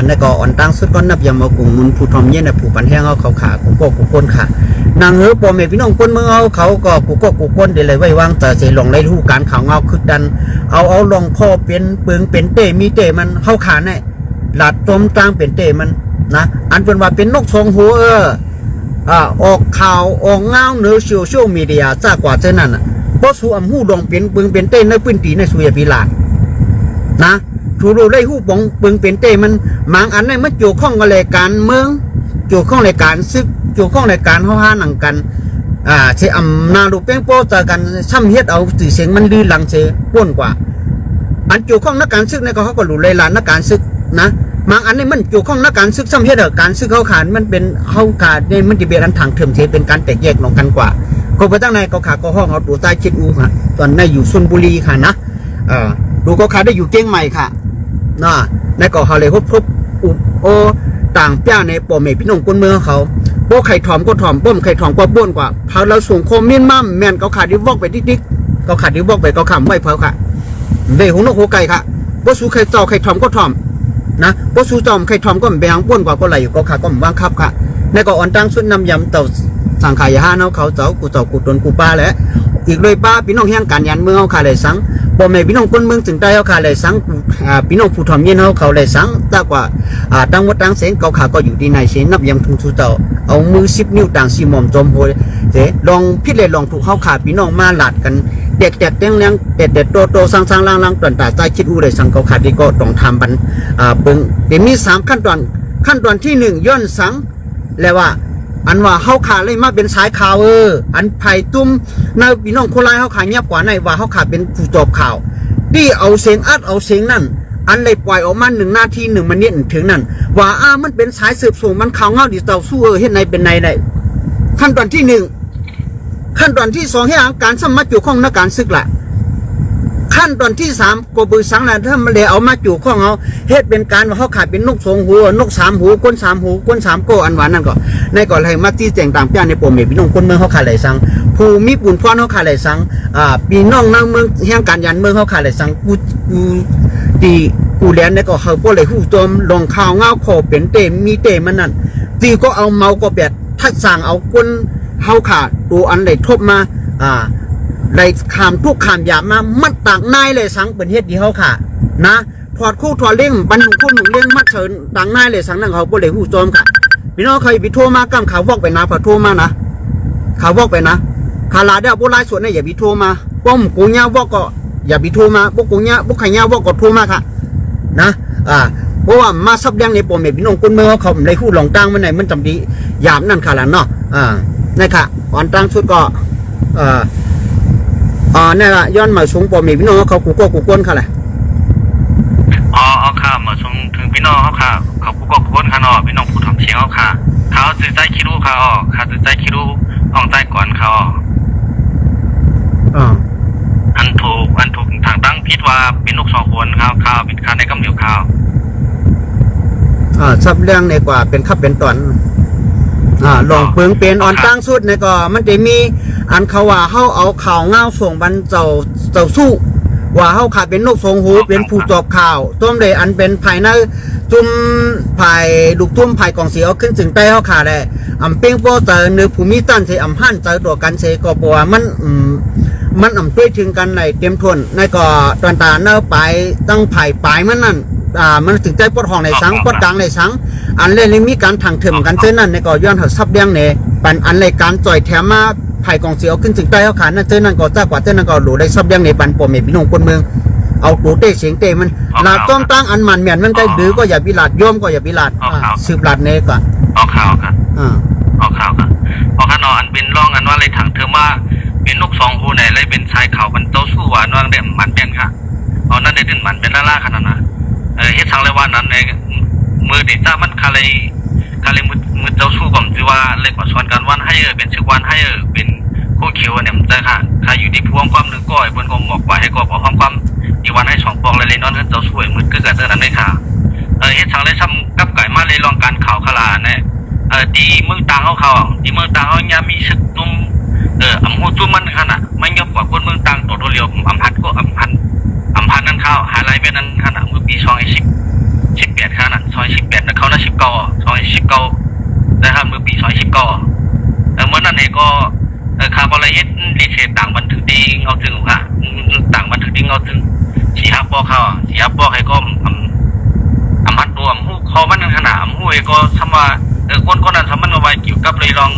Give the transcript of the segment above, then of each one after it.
ในก็อ่อนตั้งสุดก็นับยามเอากลุ่มมุนผู้ทอมเย็นผู้ปันแห้งเขาขากูก็กูคนค่ะนางเฮอปอแม่พี่น้องคนเมืองเขาก็กูก็กูคนเดี๋ยวเลยไว้วางแต่เสียหลงไรทู่การข่าวเงาคือดันเอาลองพ่อเป็นปึงเป็นเตมีเตมันเข้าขาเนี่ยหลัดต้มตางเป็นเตมันนะอันเป็นว่าเป็นนกทรงหัวออกข่าวออกเงาเนื้อโซเชียลมีเดียจ้ากว่าเช่นนั้นเพราะสูอำหูลองเป็นปึงเป็นเตในพื้นที่ในสุยพิลานะถูรูได้หู้ปองปึงเป็นเตมันบางอันในมันเกี่ยวข้องกับรายการเมืองเกี่ยวข้องรายการซึกเกี่ยวข้องรายการห้าหนังกันเชอำนาลูเป้งโป้จากกันช่ำเฮ็ดเอาสื่อเสียงมันลือหลังเชป้นกว่าอันเกี่ยวข้องนักการซึกในเขาก็รู้เลยล่ะนักการซึกนะบางอันนี้มันเกี่ยวข้องนักการซึกช่ำเฮ็ดการซึกเขาขาดมันเป็นเขาขาดเนี่ยมันจะเป็นอันทางเถิมเชเป็นการแตกแยกลงกันกว่าก็ไปตั้งในเขาขาก็ห้องเอาตัวใต้คิดอูค่ะตอนนั้นอยู่ชลบุรีค่ะนะดูเขาขาได้อยู่เก้งใหม่ค่ะนะในก็เขาเลยพบโอต่างเปี้ยในปอเมพี่น้องคนเมืองเขาโป้ไข่ถอมก็ถอมป้มไข่ถอมก็บ้วนกว่าเขาเราส่งโคมมิ้นมั่มแมนเขาขาดดิวอกไปดิ๊กเขาขาดดิวอกไปเขาขำไม่เผาค่ะเวหงนกหัวไก่ค่ะโป้สูไข่เจ้าไข่ถอมก็ถอมนะโป้สูจอมไข่ถอมก็แบงบ้วนกว่าก็ไหลอยู่เขาขาดก็ว่างคับค่ะในก็อ่อนตั้งสุดนำยำเต่าสังขายาเนาเขาเจ้ากูตนกูป้าแหละอีกเลยป้าพี่น้องแห่งการยันเมืองเขาขาดเลยสังปอแม่พี่น้องคนเมืองจึงได้เขาขาดเลยสังพี่น้องผู้ถอมเย็นเขาเลยสังตากว่าตั้งวัดตั้งเสียงเขาขาก็อยู่ที่ในเสียงนับยำทุ่งสุเต่าเอามือ10 นิ้วต่างสีหม่อมจมโหยเจ๊ลองพิจเลยลองถูกเข้าขาพี่น้องมาหลาดกันเด็กเต้งเลี้ยงเด็ดโตสร้างล่างตอนตาใจคิดอู้เลยสังเขาขาดดีก็ต้องทำบันเบิ่งเดี๋ยวมี3ขั้นตอนที่1ย้อนสังแล้วว่าอันว่าเขาขาดเลยมาเป็นสายข่าวอันไผ่ตุ้มในพี่น้องคนร้ายเขาขาดเงียบกว่าในว่าเขาขาดเป็นผู้จบข่าวที่เอาเสียงอัดเอาเสียงนั่นอันเลยปล่อยออกมา1 นาที 1 มินิถึงนั่นว่ามันเป็นสายสืบสวนมันข่าวเงาดิเต่าสู้เห็นในเป็นในได้ขั้นตอนที่1ขั้นตอนที่2ให้การสมัครอยู่ข้องนักการศึกละขั้นตอนที่3กบือสังนะถ้ามันเลยเอามาจู่ข้องเอาเฮ็ดเป็นการว่าเขาขาดเป็นนก2 หัวนก3 หูก้น3 หูก้น3 โกอันหวานนั่นก็ในก่อนอะไรมาที่แจงต่างเปี้ยในปมเมพี่น้องคนเมืองเขาขาดไหลสังผู้มีปุ่นพรเขาขาดไหลสังพี่น้องนางเมืองแห่งการยันเมืองเขาขาดไหลสังกูแลนในก็เขาก็เลยหูจมลงข่าวเงาขอเป็นเตมีเตมันนั่นตีก็เอาเมาก็แบบทักสั่งเอาก้นเขาขาดตัวอันเลยทบมาได้ขามทุกขามหยาบมามัดต่างนายเลยสังเป็นเฮ็ดดีเขาค่ะนะถอดคู่ถอดเลี้ยงบรรลุคู่หนึ่งเลี้ยงมัดเฉินต่างนายเลยสังนั่งเขาบ่เลยหูจอมค่ะพี่น้องเคยไปโทรมากำข่าววอกไปนะพอโทรมานะข่าววอกไปนะขาลาเดียวโบราณส่วนเนี่ยอย่าไปโทรมาป้อมกูเงี้ยวอกก็อย่าไปโทรมาพวกกูเงี้ยพวกใครเงี้ยวอกก็โทรมาค่ะนะเพราะว่ามาซับแดงในปมเมพี่น้องคนเมืองเขาในคู่หลงตั้งมันไหนมันจำดีหยาบนั่นค่ะล่ะเนาะนี่ค่ะอ่อนตั้งชุดก็นี่ละย้อนมาสูงปอมีพี่น้องเขากูก็กูก้นค่ะแหละเอาค่ะมาสูงถึงพี่น้องเขาค่ะเขากูก็กูก้นค่ะเนาะพี่น้องผู้ทำเชียงเขาค่ะเขาซื้อใจคิรูค่ะเขาซื้อใจคิรูห้องใต้ก่อนเขาอันถูกทางตั้งพิษว่าเป็นนก2 คนเขาเป็นคาในกำเหนียวเขาซับเรื่องในกว่าเป็นขับเป็นตอนลองเปิงเป็นอ่อนตั้งสุดในก็มันจะมีอันเขาว่าเขาเอาข่าวเงาส่งบรรเจ้าสู้ว่าเขาขาดเป็นนก2 หูเป็นผู้จอบข่าวต้มเลยอันเป็นภายในจุ่มภายลูกจุ่มภายกองเสียขึ้นถึงใต้เขาขาดเลยเป้งโปเตอร์เนื้อภูมิต้านเสียหั่นเจอตัวกันเสียก็บอกว่ามันด้วยถึงกันในเต็มทนในก็ตอนตาเนื้อไปตั้งไผ่ปลายมันนั่นมันถึงใจปดห้องในสังปดกลางในสังอันเล่นมีการทางเถิมกันเส้นนั่นในก็ย้อนหักซับเลี้ยงเนี่ยปันอันเลยการจ่อยแถมมาไผ่กองเสียวขึ้นถึงใต้เขาขานั่นเส้นนั่นก็จ้ากว่าเส้นนั่นก็หลูได้ซับเลี้ยงในปันปมเมพี่น้องคนเมืองเอาตูเตะเสียงเตะมันลาต้อมตั้งอันมันเหม็นมันใกล้ดื้อก็อย่าบิลาดย่อมก็อย่าบิลาดสืบลาดเนก่อนเอาข่าวค่ะเอาข่าวค่ะเอาข่าวนอนอันเป็นร่องอันว่าอะไรถังเธอมาเป็นนก2 หูไหนเลยเป็นชายเขามันเต้าสู้หวานว่างเด่นมันเป็นค่ะเอานั่นได้ถึงมันเป็นล่าขนาดนั้นเฮ็ดทางเลยว่านั้นในมือเด็กจ้ามันคาเลยมือเจ้าสู้ผมจะว่าเลยกว่าชวนกันวันให้เป็นชื่อวันให้เป็นคู่เขียวเนี่ยมันจะค่ะใครอยู่ที่พวงความหนึ่งก้อยบนกองหมอกกว่าให้ก่อพร้อมความอีวันให้2 ปองเลยนอนเจ้าสู้มือคือกันเท่านั้นเลยค่ะเฮ็ดทางเลยทำกับไก่มาเลยลองการข่าวขลาเนี่ยตีมือต่างเขาตีมือต่างเขายามีสึกตุ้มหูจุ่มมันขนาดไม่ยกกว่าคนเมืองต่างตัวเรียวพันก็พันนั่นข้าวหาไรเวียนนั้นขนาดมือปี2 10 18ค่ะนั่นซอย18แล้วเขาน่ะ19ซอย19นะครับเมื่อปีซอย19เมื่อนั้นเองก็คาร์บอนไดออกไซด์รีเทต่างบันทึกดีเอาถึงค่ะต่างบันทึกดีเอาถึงสีฮับบอกเขาสีฮับบอกให้ก็มัดรวมหูเขามันขนาดหูเอก็ทำว่าก้นนั้นทำมันเอาไว้เกี่ยวกับเลยลอง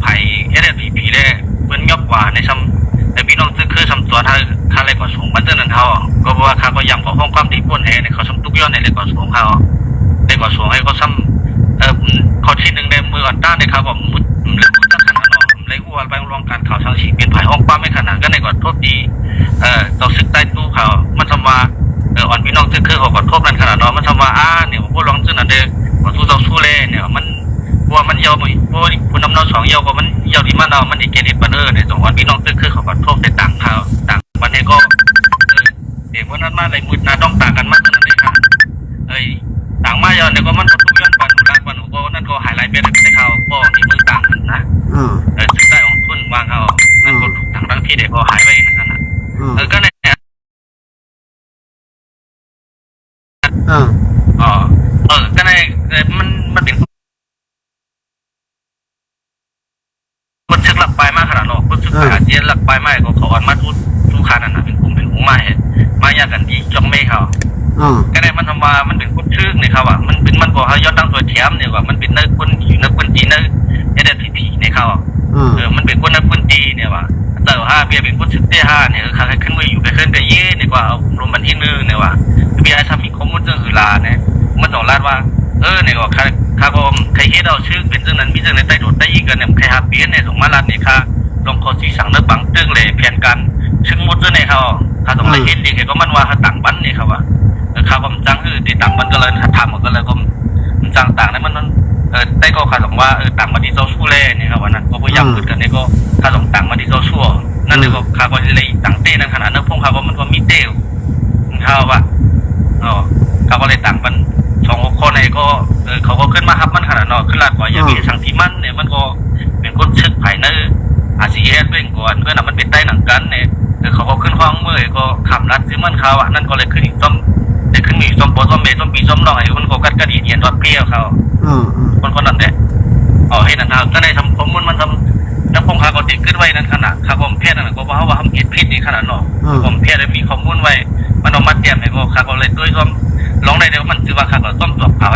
ไผ่ SSPP เลยเปิ้นยอบกว่าในซ้ำพี่น้องซึ่งคือซ้ำตัวถ้าอะไรก่อสูงบันเทิงนั้นเขาก็บอกว่าเขาก็ย้ำของห้องความดีป่นแห่เนี่ยเขาซ้ำทุกย้อนในเลยก่อสูงเขาเลยก่อสูงให้เขาซ้ำเขาที่หนึ่งในมืออ่อนต้านเนี่ยครับผมเลยพูดขนาดนั้นเลยหัวไปรองการข่าวทางสีเป็นไผ่ห้องป้าไม่ขนาดก็ในก่อนโทษดีต่อซึกใต้ตู้เขามันทำว่าอ่อนพี่น้องซึ่งคือเขาก่อนโทษนั้นขนาดนั้นมันทำว่าเนี่ยผมพูดร้องซึ่งนั่นเด้อผมสู้เล่เนี่ยมันว่ามันเยาว์มั้ยเพราะคุณน้ำเรา2เยาว์กว่ามันเยาว์ที่มันเอามันอีกเกลิบันเนอร์ในสองวันพี่น้องซึ่งคือเขาก่อนโทษในต่างเขาต่างวันนี้ก็เดี๋ยววันนั้นมาอะไรมืดนะต้องต่างกันมากขนาดนี้ค่ะต่างมาเยาว์เนี่ยก็มันก็ทุกย้อนปันรักปันก็นั่นก็หายไลท์เป็นในเขาก็ในมือต่างนะซึ่งได้ของทุนวางเขานั่นก็ถูกทางทั้งที่เด็กก็หายไปนะครับนะก็ในก็ในมันเป็นคนชึกหลักปลายมากขนาดนั้นคนชึกหาเจี๊ยหลักปลายมากก็เขาอ่อนมาทุกขานั่นนะเป็นกลุ่มเป็นหูไม้มายากันดีจ้องไม่เขาก็ในมันทำมามันเป็นคนชึกเนี่ยครับว่ามันบอกเขาย้อนตั้งตัวแถมเนี่ยว่ามันเป็นนักคนอยู่นักคนจีนนักSSPPในเขามันเป็นคนนักคนจีเนี่ยว่าแต่ว่าเบียเป็นคนชึกที่5เนี่ยเขาให้ขึ้นมาอยู่ไปขึ้นไปเย่เนี่ยว่าลมมันที่นึงเนี่ยว่าเบียทำมีข้อมูลเรื่องหือลาเนี่ยมันต้องลาดว่าเนี่ยก็ข้าก็ใครเฮ็ดเอาชื่อเป็นเรื่องนั้นมีเรื่องในใต้โดดใต้อีกกันเนี่ยใครหาเปลี่ยนเนี่ยส่งมาลาดเนี่ยค่ะลองขอสีสั่งเนื้อปังตึ้งเลยแผนการซึ่งหมดเรื่องในเขาต้องได้เห็นดีเห็นก็มันว่าต่างบันเนี่ยครับว่าข้าก็จังติดต่างบันก็เลยทำก็เลยก็จังต่างนั้นมันได้ก็ข้าส่งว่าต่างบันที่เจ้าชู้เล่เนี่ยครับว่านั้นก็พยายามพูดกันเนี่ยก็ข้าส่งต่างบันที่เจ้าชู้นั่นเลยก็ข้าก็เลยต่างเต้นั่นขนาดนั้นพงข้าก็มันก็มีเต้เขาว่าเขาก็เลยต่างบัน2-6คนเนี่ยก็เขาก็ขึ้นมาครับมันขนาดนั้นขึ้นลาดกว่าอย่างมีสังที่มันเนี่ยมันก็เป็นคนชึกภายในอาซีเอสเป็นก่อนเพื่อนมันเป็นใต้หนังกันเนี่ยเขาก็ขึ้นห้องเมื่อก็ขับรัดที่มันเขานั่นก็เลยขึ้นอีกต้มได้ขึ้นอีกต้มปอต้มเมต้มปีต้มน้องไอ้คนก็กัดกระดิ่งเห็นรถเปรี้ยวเขาคนนั้นเนี่ยให้นั่นก็ได้ทำข้อมูลมันทำแล้วผมเขาก็ติดขึ้นไว้นั่นขนาดเขาผมเพศนั่นก็ว่าเขาผิดนี่ขนาดนั้นผมเพศได้มีข้อมูลไว้มันเอามาเตรียมให้เขาเลยด้วยต้มลองได้เดี๋ยวมันคือว่าเขาก็ต้มตัวเขา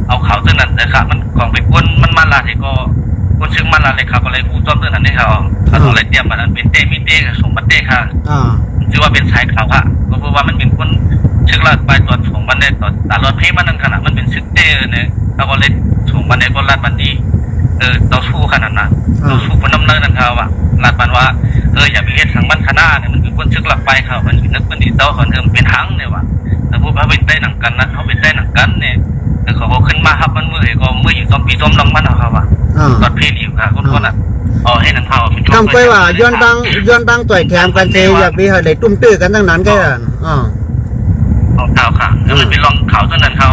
เอาเขาซึ่งนั้นแต่ค่ะมันกองไปก้นมันมาลาที่ก็ก้นซึ่งมันลาเลยเขาก็เลยฟูต้มซึ่งนั้นให้เขาต้องเลยเตรียมมันเป็นเต้มีเต้ส่งบัตเต้ค่ะคือว่าเป็นสายเขาค่ะก็เพราะว่ามันเป็นคนชึกลาดไปตอนส่งบันเต้ตอนตลอดเพศมันนั่นขนาดมันเป็นชึกเต้เนี่ยเขาก็เลยส่งบันเต้ก็ลาดบันดีต่อสู้ขนาดนั้นต่อสู้คนน้ำเนินนั่นเขาว่าลาดบันว่าอย่าไปเฮ็ดสังมันขนาดเนี่ยมันเป็นคนชึกลาดไปเขามันนึกมันดีเต้าเขาเป็นทั้งเนี่ยว่าแต่พวกเขาเป็นใต้หนังกันนะเขาเป็นใต้หนังกันเนี่ยเขาก็ขึ้นมาครับมันมือก็มืออยู่ต้มปีต้มน้องมันเขาว่าตอนเพลงอยู่ค่ะคนนั้นให้นั่นเขาทำไปว่าย้อนตั้งต่อยแถมกันเสียอย่าไปให้ตุ้มตื้อกันตั้งนั้นก็ข่าวค่ะแล้วมันเป็นรองข่าวเท่านั้นเขา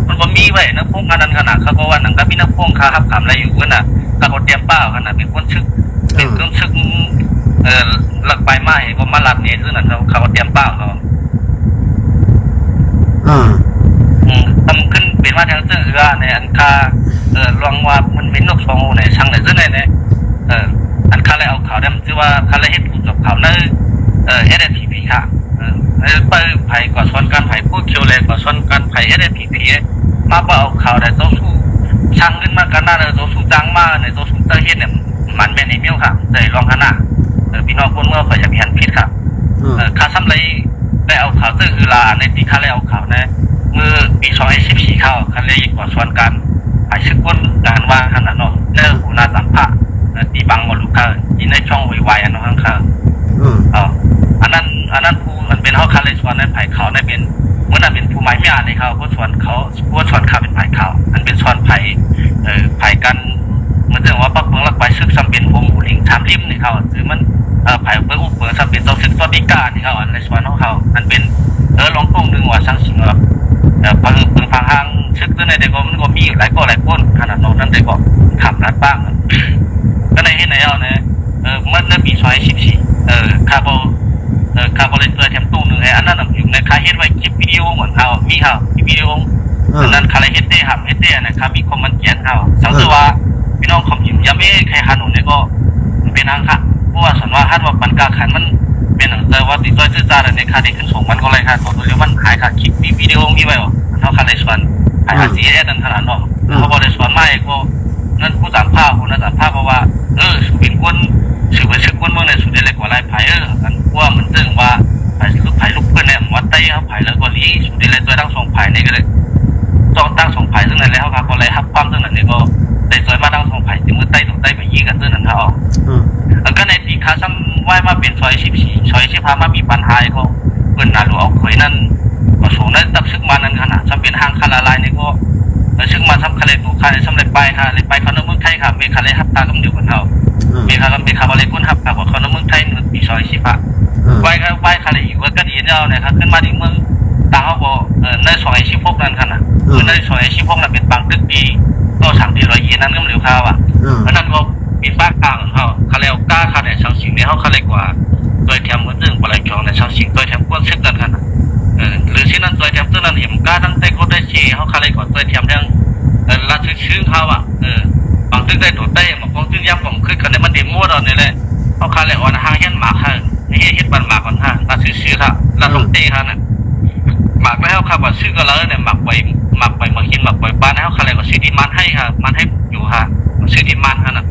มันก็มีไว้นักพงขนาดขนาดเขาก็ว่าหนังกับพี่นักพงครับขำอะไรอยู่กันน่ะเขาเตรียมเป้าขนาดเป็นคนชึกเป็นเครื่องชึกหลักปลายไม้ก็มาลัดเนี่ยซึ่งนั่นเขาเตรียมเป้าเขาทำขึ้นเป็นว่าทางซื้อเนี่ยอันคาลองว่ามันเป็นนกสองหูเนี่ยช่างไหนซึ่งเนี่ยอันคาเลยเอาข่าวเนี่ยมันชื่อว่าคาเลยให้ผู้จบข่าวในSSPP ค่ะไปไผ่ก่อซ้อนการไผ่พูดเคียวเลยก่อซ้อนการไผ่SSPP มาเอาข่าวแต่โต๊ะสู้ช่างขึ้นมากันหน้าเลยโต๊ะสู้จังมากเนี่ยโต๊ะสู้เตอร์เฮ็ดเนี่ยมันเป็นไอ้เมี้ยวค่ะแต่ลองขนาดพี่น้องคนเมื่อเขาอยากเห็นพิษค่ะคาซ้ำเลยได้เอาข่าวตื้อคือลาในที่คาเลยเอาข่าวนะเมื่อปี2014เข้าคาเลยก่อซ้อนการไผ่ชึกวนการว่าขนาดนั้นเนื้อหูนาสัมภะตีบังหมดลูกค้าที่ในช่องวายอันนั้นข้างอันนั้นผู้มันเป็นเขาคาเลยส่วนในไผ่เขาในเป็นเมื่อนั้นเป็นผู้ไม้ไม่อ่านเลยเขาเพราะส่วนเขาเพราะส่วนเขาเป็นไผ่เขาอันเป็นส่วนไผ่กันมันจะว่าปักเมืองลักไปซึกซ้ำเป็นวงหูลิงทำริมนี่เขาคือมันไผ่เปิดอุปเปิดซ้ำเป็นตัวซึกตัวปีกานี่เขาอันในส่วนของเขาอันเป็นลองกุ้งดึงว่าช่างสิงห์พังห้างซึกตัวในเด็กมันก็มีหลายก้นขนาดนั้นนั่นเด็กก็ขับรัดบ้างก็ในที่ไหนเอาเนี่ยเมื่อปี2014คาร์บอนเลยตัวแถมตู้หนึ่งไอ้อันนั้นอยู่ใน ในคาเฮ็ดไว้คลิปวิดีโอเหมือนเขามีเขาคลิปวิดีโอนั้นคาเลยเฮ็ดได้หับเฮ็ดได้นะครับมีคอมเมนต์เขียนเขาสังเกตว่าพี่น้องของยิมยามใครหาหนูเนี่ยก็เป็นทางค่ะเพราะว่าสันว่าฮัดว่าปันกาขันมันเป็นหนังแต่ว่าติดตัวจื้อจ้าในคาที่ขึ้นส่งมันก็เลยค่ะตัวเดียวมันหายค่ะคลิปวิดีโอมีไว้เขาคาเลยส่วนหายหาซีเอสนั่นขนาดนั้นเขาบอกเลยส่วนไม่ก็นั่นผู้สามภาพคนนั้นสามภาพเพราะว่าเป็นคนสืบไปสืบคนเมืองในสุดเล็กกว่าไรไผ่อันว่ามันตึงว่าไผ่ลูกเพื่อนเนี่ยวัดไต้เขาไผ่แล้วก็นี้สุดเล็กตัวตั้งสองไผ่นี่ก็เลยต้องตั้งสองไผ่ซึ่งนั่นแล้วครับก็เลยฮับปั้มซึ่งนั่นนี่ก็ได้สวยมาตั้งสองไผ่ที่มือไต้ตรงไต้ไปยีกันซึ่งนั่นเขาก็ในปีค้าซ้ำไหวมาเป็นซอย14มามีปัญหาก็เพื่อนนาหลวงเอาเขยนั่นก็สูงได้ตับซึกมานั้นขนาดซ้ำเป็นห้างคาราลายนี่ก็ซึ่งมาซ้ำคาเลตูคาเลยซ้ำเลยไปค่ะเลยไปเขาในเมืองไทยค่ะเมฆาเลยฮับตาก็อยู่บนเขาเมฆาบริกุลฮับตาของเขาในเมืองไทยปีซอย15ไหวคาเลยอยู่ก็ดีเนี่ยนะครับขึ้นมาที่เมืองต่างเขาบอกในซอย16นั่นขนาดในซอย16นั่นเป็นบางตึกดีก็สั่งดี100 นั่นก็เหลือข้าวเพราะนั้นก็มีป้ากลางเขาคาเลยเอาก้าคาเลยช่างสิ่งนี้เขาคาเลยกว่าโดยแถมเหมือนตึงปลายจองในช่างสิ่งโดยแถมก้นซึกนั่นขนาดหรือที่นั่นโดยแถมตึ้งนั่นเห็นก้าตั้งแต่ก็ได้ชีเขาคาเลยกว่าโดยแถมเรื่องราชชื่อเขาบางตึกได้โดดได้บางตึกย้ำผมขึ้นกันในมันเดมั่วเราเนี่ยแหละเขาคาเลยอ่อนห้างเห็นหมากค่ะนี่เห็นบันหมากก่อนห้างราชชื่อค่ะราชลงเต้ค่ะน่ะหมากแล้วเขาว่าชื่อก็แล้วเนี่ยหมากไปมากินหมากไปบ้านเขาคาเลยก็ชื่อดีมันให้ค่ะมันให้อยู่ค่ะชื่อดีมันค่ะน่ะ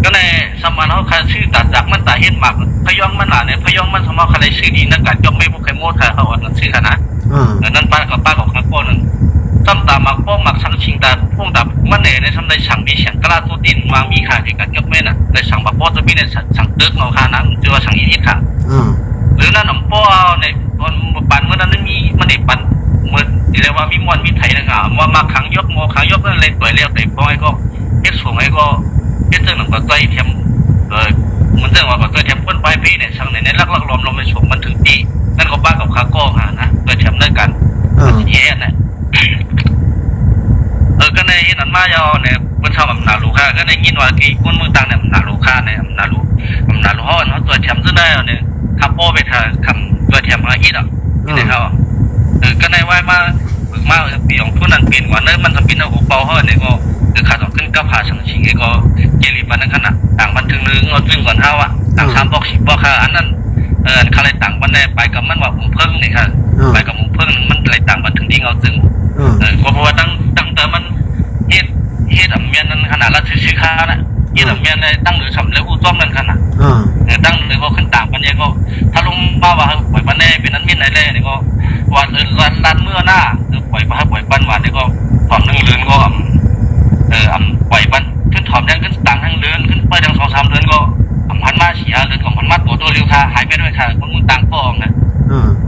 ก็ในสมัยเขาคาชื่อตัดจากมันตาเห็นหมากพยองมันหนาเนี่ยพยองมันสมัยคาเลยชื่อดีนักการยกไม่บุกใครโม่ค่ะเขาว่าชื่อค่ะนะนั่นป้ากับข้าโก้นั่นซ้ำตาหมากป้องหมากสังชิงตาพุ่งตามันเนี่ยในสมัยสั่งมีเสียงกล้าตัวดินวางมีค่ะที่การยกไม่น่ะในสั่งหมากป้อตัวพี่เนี่ยสั่งเติร์กเอาค่ะนะชื่อว่าสั่งอีกค่ะหรือนั่นหนุ่มป้อในตอนปันเมื่อนั้นมีมันเด็กปันเมื่อเรียกว่ามีมวลมีไถนะครับว่ามาขังยกนั่นเลยต่อยเรียกแต่ป้อยก็เฮ็ดสูงไอ้ก็เฮ็ดเรื่องหนังก็ใกล้เทียมมันเรื่องว่าก็ใกล้เทียมพ้นไปพี่เนี่ยช่างในลักลมในสูงมันถึงตีนั่นก็ป้ากับคาโก้ฮะนะใกล้เทียมเรื่องกันเย็นเนี่ยก็ในนั้นมายาวเนี่ยมันทำแบบนาลูค่าก็ในยินว่ากี่คนมือตังเนี่ยนาลูค่าเนี่ยนาลูห่อเนาะตัวเทียมซึ่งได้เนี่ยคาโป้ไปทางคำตัวเทียมมาอีกอ่ะนี่เขาก็ในว่ามาปีของทุนนั้นเปลี่ยนกว่านั้นมันจะเป็นเอาหัวเบาห่อเนี่ยก็คือขาดออกขึ้นก็ผ่าสังชิงก็เจริญมันนั่นขนาดต่างบันทึงนึงเอาจึงก่อนเท่าอ่ะต่าง3 บอก 10 บอกค่ะอันนั้นเขาเลยต่างบันไดไปกับมันว่าผมเพิ่งนี่ค่ะไปกับผมเพิ่งมันเลยต่างบันทึงที่เอาจึงเพราะว่าตั้งแต่มันเฮ็ดเมียนนั้นขนาดละชื่อค้าน่ะเฮ็ดเมียนในตั้งหรือสำเร็จอู้ต้อมนั่นขนาดตั้งหรือว่าขึ้นต่างบันไดก็ถ้าลงมาว่าปล่อยบันไดเป็นนั้นมีไหนเลยนี่ก็ว่าลันเมื่อหน้าปล่อยบันว่านี่ก็ตอนนึงเรือนก็ปล่อยบันขึ้นถอมแดงขึ้นต่างทั้งเรือนขึ้นไปทั้ง2-3 เรือนก็พันมาเสียเรือนของพันมาตัวเร็วค่ะหายไปด้วยค่ะคนมือต่างก็นะ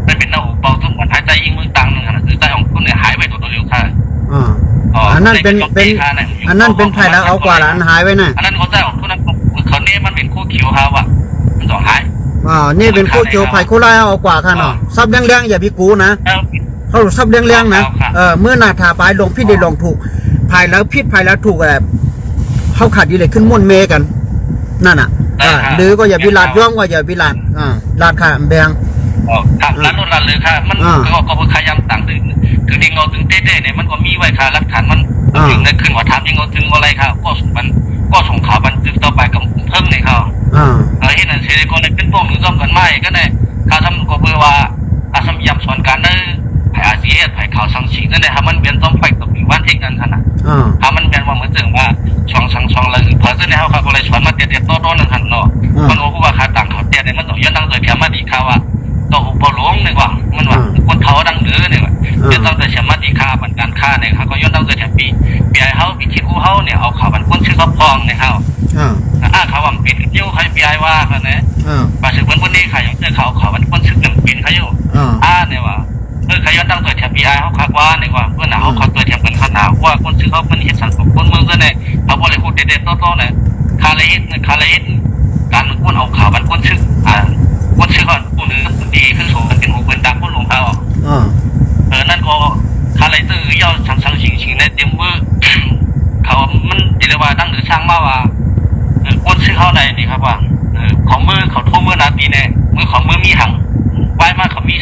มันเป็นหน้าหูเบาทุกวันหายใจยิ่งมือต่างนึงค่ะคือใจของคนเนี่ยหายไปตัวเร็วค่ะอันนั้นเป็นอันนั้นเป็นไผ่แล้วเอากว่าอันหายไว้น่ะอันนั้นเขาใจของคนนั้นเขาเนี่ยมันเป็นคู่คิวค่ะว่ะมันต้องหายนี่เป็นคู่คิวไผ่คู่ไล่เอากว่าค่ะเนาะซับเลี้ยงอย่าพี่กูนะเขาซับเลี้ยงนะเมื่อหน้าถาปลายลงพี่ได้ลงถูกภายแล้วพิษภายแล้วถูกแบบเขาขัดดีเลยขึ้นม่วนเมกันนั่นอ่ะหรือก็อย่าวิลาดย่อมก็อย่าวิลาดราคาแบงครับร้านนู้นร้านเลยค่ะมันก็ขยันต่างถึงดิงเอาถึงเต้ๆเนี่ยมันก็มีไว้ค่ะรักฐานมันถึงในคืนหัวถามดิงเอาถึงอะไรค่ะก็ส่งข่าวบันทึกต่อไปกับเพิ่มเนี่ยเขาที่นั่นเซเลโกในเป็นพวกหรือร่วมกันไม่ก็เนี่ยเขาทำก็เพื่อว่าอาสมยำส่วนการได้ไผ่อาเซียนไผ่ข่าวสังสีนั่นแหละครับมันเปลี่ยนต้องไฟตกอยู่บ้านเทคนั้นขนาดมันเปลี่ยนว่าเหมือนถึงว่าช่องเลยเพราะฉะนั้นเขาก็เลยชวนมาเตี้ยโต้นั่นหันเนาะมันรู้ว่าขาต่างเขาเตี้ยเนี่ยมันต้องย้อนตั้งใจเทียมมาดีเขาว่าตัวอุปโลงเนี่ยว่ามันว่าคนเขาดังเดือเนี่ยว่าย้อนตั้งใจเทียมมาดีค่าบันการค่าเนี่ยเขาก็ย้อนตั้งใจเทียมปีเขาปีคิดอู้เขาเนี่ยเอาข่าวบันคนชื่อเขาพองเนี่ยเขาเขาว่าปิดยิ้วใครปีว่าเขาเนี่ยป่าสืบคนนี้ใครยังเจอเขาบันคนชื่อเต็มปิดเขาอยู่เนี่ยว่าขย้อนตั้งตัวเทียมปีเขาคักว่าเนี่ยว่าเพื่อนเขาเขาตัวเทียมเป็นขนาดว่าคนชื่อเขาเป็นเฮ็ดสังคมคนเมืองก็เนี่ยเขาบอกเลยพูดเด็ดๆโต้ๆเนี่ยคาเลอิทการคนเอาข่าวบันคนชื่อคนชื่อก่อนผู้หนึ่งดีขึ้นสูงเป็นหูเป็นดังผู้หลงเขานั่นก็คาเลตื้อยาวสังชิงในเต็มมือเขามันเรียกว่าตั้งหรือช่างมาว่าคนชื่อเขาไหนนี่ครับว่าของมือเขาทุ่มมือนาทีเนี่ยมือของมือมีหังไว้มาเขามี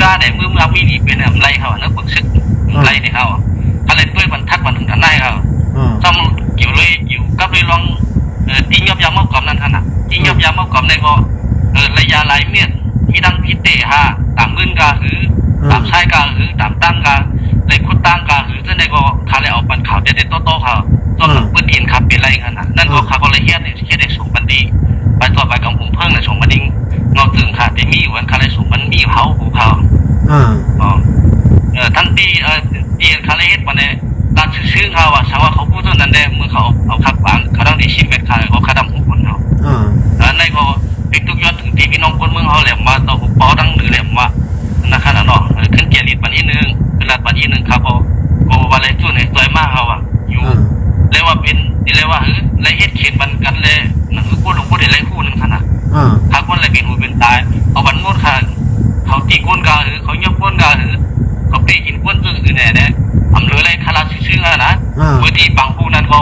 กาเนี่ยมือมีนี่เป็นไรเขาเนื้อปึกซึกไรเนี่ยเขาเขาเลยด้วยบรรทัดบรรถึงกันได้เขาซ้ำอยู่เลยอยู่กับเลยลองตีเงียบยามเอากรอบนั้นขนาดตีเงียบยามเอากรอบในก็ระยะลายเมียนที่ดังพิเตฮะตามเงินกาหือตามชายกาหือตามตั้งกาเลยคุดตั้งกาหือซึ่งในก็เขาเลยเอาปันข่าวเด็ดๆโตๆเขาก็ปืนอินขับเป็นไรขนาดนั่นก็เขาก็เลยเฮี้ยนเนี่ยได้ส่งบันดีไปต่อไปกับผมเพิ่งเนี่ยส่งบันดีนอกถึงขาดที่มีอยู่วันเขาเลยส่งมันมีเขาหูเขาท่านตีเขาเลยเฮ็ดวันนี้การซื้อเขาว่าชาวเขาพูดเท่านั้นได้เมื่อเขาเอาคักบางเขาต้องได้ชิมเป็นเขาเขาขาดำหูคนเขาแล้วในก็เป็นทุกยอดถึงที่พี่น้องคนเมืองเขาแหลมมาต่อหุบปอดังหรือแหลมว่านะครับเนาะขึ้นเกียรติบันนี้นึงขึ้นรัดบันนี้นึงครับก็ว่าอะไรจุดไหนตัวมากเขาอ่ะอยู่เรียกว่าเป็นเรียกว่าไรเฮ็ดเขียนบันกันเลยหนังกู้หลงกู้เดี๋ยวไรคู่นึงขนาดถ้าคนอะไรเป็นหูเป็นตายเอาบันงดค่ะเขาตีก้นกาหรือเขายับก้นกาหรือเขาตีกินก้นซื่อแน่เนี่ยทำเลยอะไรคาราซื่อๆนะวิธีบางผู้นั้นก็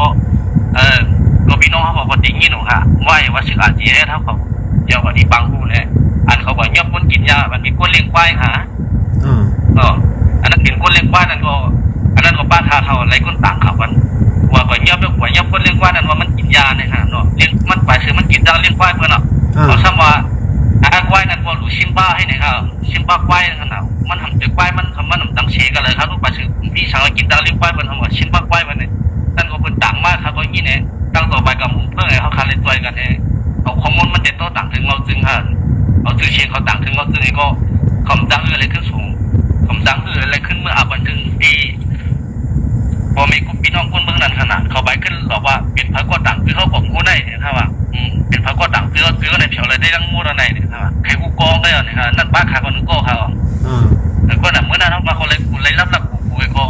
พี่น้องเขาบอกว่าตีงี้หนูค่ะว่าว่าสึกอาเจียเท่าเขาเดียวกับที่บางผู้เนี่ยอันเขาบอกยับก้นกินยามันมีก้นเลี้ยงควายค่ะอันนั้นกินก้นเลี้ยงควายนั่นก็อันนั้นก็ป้าทาเขาอะไรก้นต่างเขากันว่าก็ยับก้นเลี้ยงควายนั่นว่ามันกินยาเนี่ยค่ะเนาะเลี้ยงมันไปซื้อมันกินยาเลี้ยงควายเพื่อนเนาะเขาซ้ำว่าควายนั่นก็หลุดชิมบ้าให้เนี่ยครับชิมบ้าควายนั่นนะมันทำจากควายมันดังเชกันเลยครับลูกไปซื้อพี่ชาวกินยาเลี้ยงควายมันทำว่าชิมบ้าควายมันเนี่ยนั่นก็เป็นต่างมากครับก็ยี่เนี่ยตั้งต่อไปกับหมู่เพื่อนเขาคาเลยตัวกันเองเอาข้อมูลมันเด็ดโตต่างถึงเราจึงฮะเอาถือเชียงเขาต่างถึงเราจึงก็คำสั่งอะไรขึ้นสูงคำสั่งอะไรขึ้นเมื่ออาบันถึงปีพอมีกลุ่มพี่น้องคนเมืองนั้นขนาดเขาไปขึ้นบอกว่าเป็นพระก็ต่างคือเขาบอกงูได้เนี่ยครับว่าเป็นพระก็ต่างคือในเผียวอะไรได้ดังงูอะไรเนี่ยครับใครกูกองได้เนี่ยครับนั่นบ้าขาคนนึงก็เขาแต่ก็หนักเมื่อนั้นเขามาเขาเลยรับกูก็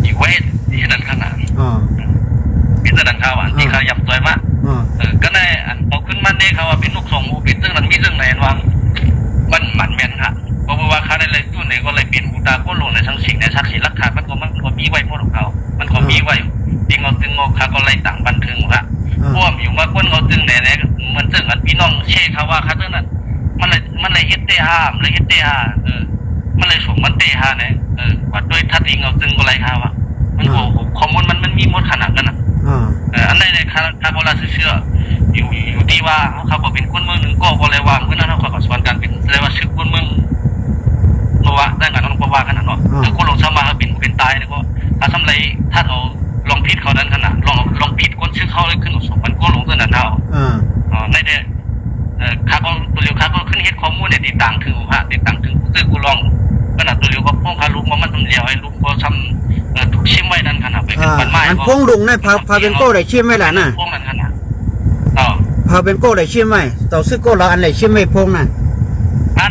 อยู่ไว้ที่นั่นขนาดเป็นนั่นเขาอ่ะที่เขายับตัวมากก็ในเอาขึ้นมาเนี่ยเขาว่าเป็นลูกสองมูเป็นเรื่องนั้นมีเรื่องไหนวางมันหมันแม่นค่ะเพราะว่าเขาได้เลยตู้ไหนก็เลยเปลี่ยนหูตาก็ลงในทั้งสิ่งในชักศิลป์ราคามันก็มีไว้พวกของเขามันก็มีไว้จริงเอาตึงเอาเขาก็เลยต่างบันทึงค่ะพวกอยู่ว่าคนเอาตึงไหนมันตึงอันพี่น้องเช่เขาว่าเขาตึงนั้นมันเลยเฮ็ดเตะห้ามเลยเฮ็ดเตะห้ามันเลยส่งมันเตะห้าเนี่ยว่าด้วยทัดจริงเอาตึงก็ไรเขาว่ามันโอ้ข้อมูลมันมีหมดขนาดนั้นนะอันไหนเลยเขาก็ละเชื่ออยู่ที่ว่าเขาก็เป็นคนเมืองหนึ่งก็เลยว่าเมื่อนั้นเขาก็สอนการเป็นเรียกว่าชื่อคนเมืองเพราะว่าได้งานน้องก็ว่าขนาดเนาะแต่ก็ลงสมาเป็นตายเนี่ยก็ถ้าทำไรถ้าเราลองผิดเขานั้นขนาดลองผิดคนชื่อเขาเลยขึ้นสมมันก็ลงตัวนั้นเอาในเดียข้าก็ตัวเร็วข้าก็ขึ้นเฮ็ดข้อมูลเนี่ยติดต่างถึงติดต่างถึงผู้ซื้อกูลองขนาดตัวเร็วก็พ้องคาลุกมันทำเลี้ยวให้ลุกก็ทำถูกชิมไว้นั่นขนาดไปขึ้นบ้านไม้อันพ้องลุงเนี่ยพาเป็นโก้ได้ชิมไหมล่ะน่ะพ้องนั่นขนาดพาเป็นโก้ได้ชิมไหมต่อซื้อโก้เราอันไหนชิมไม่พ้องน่ะ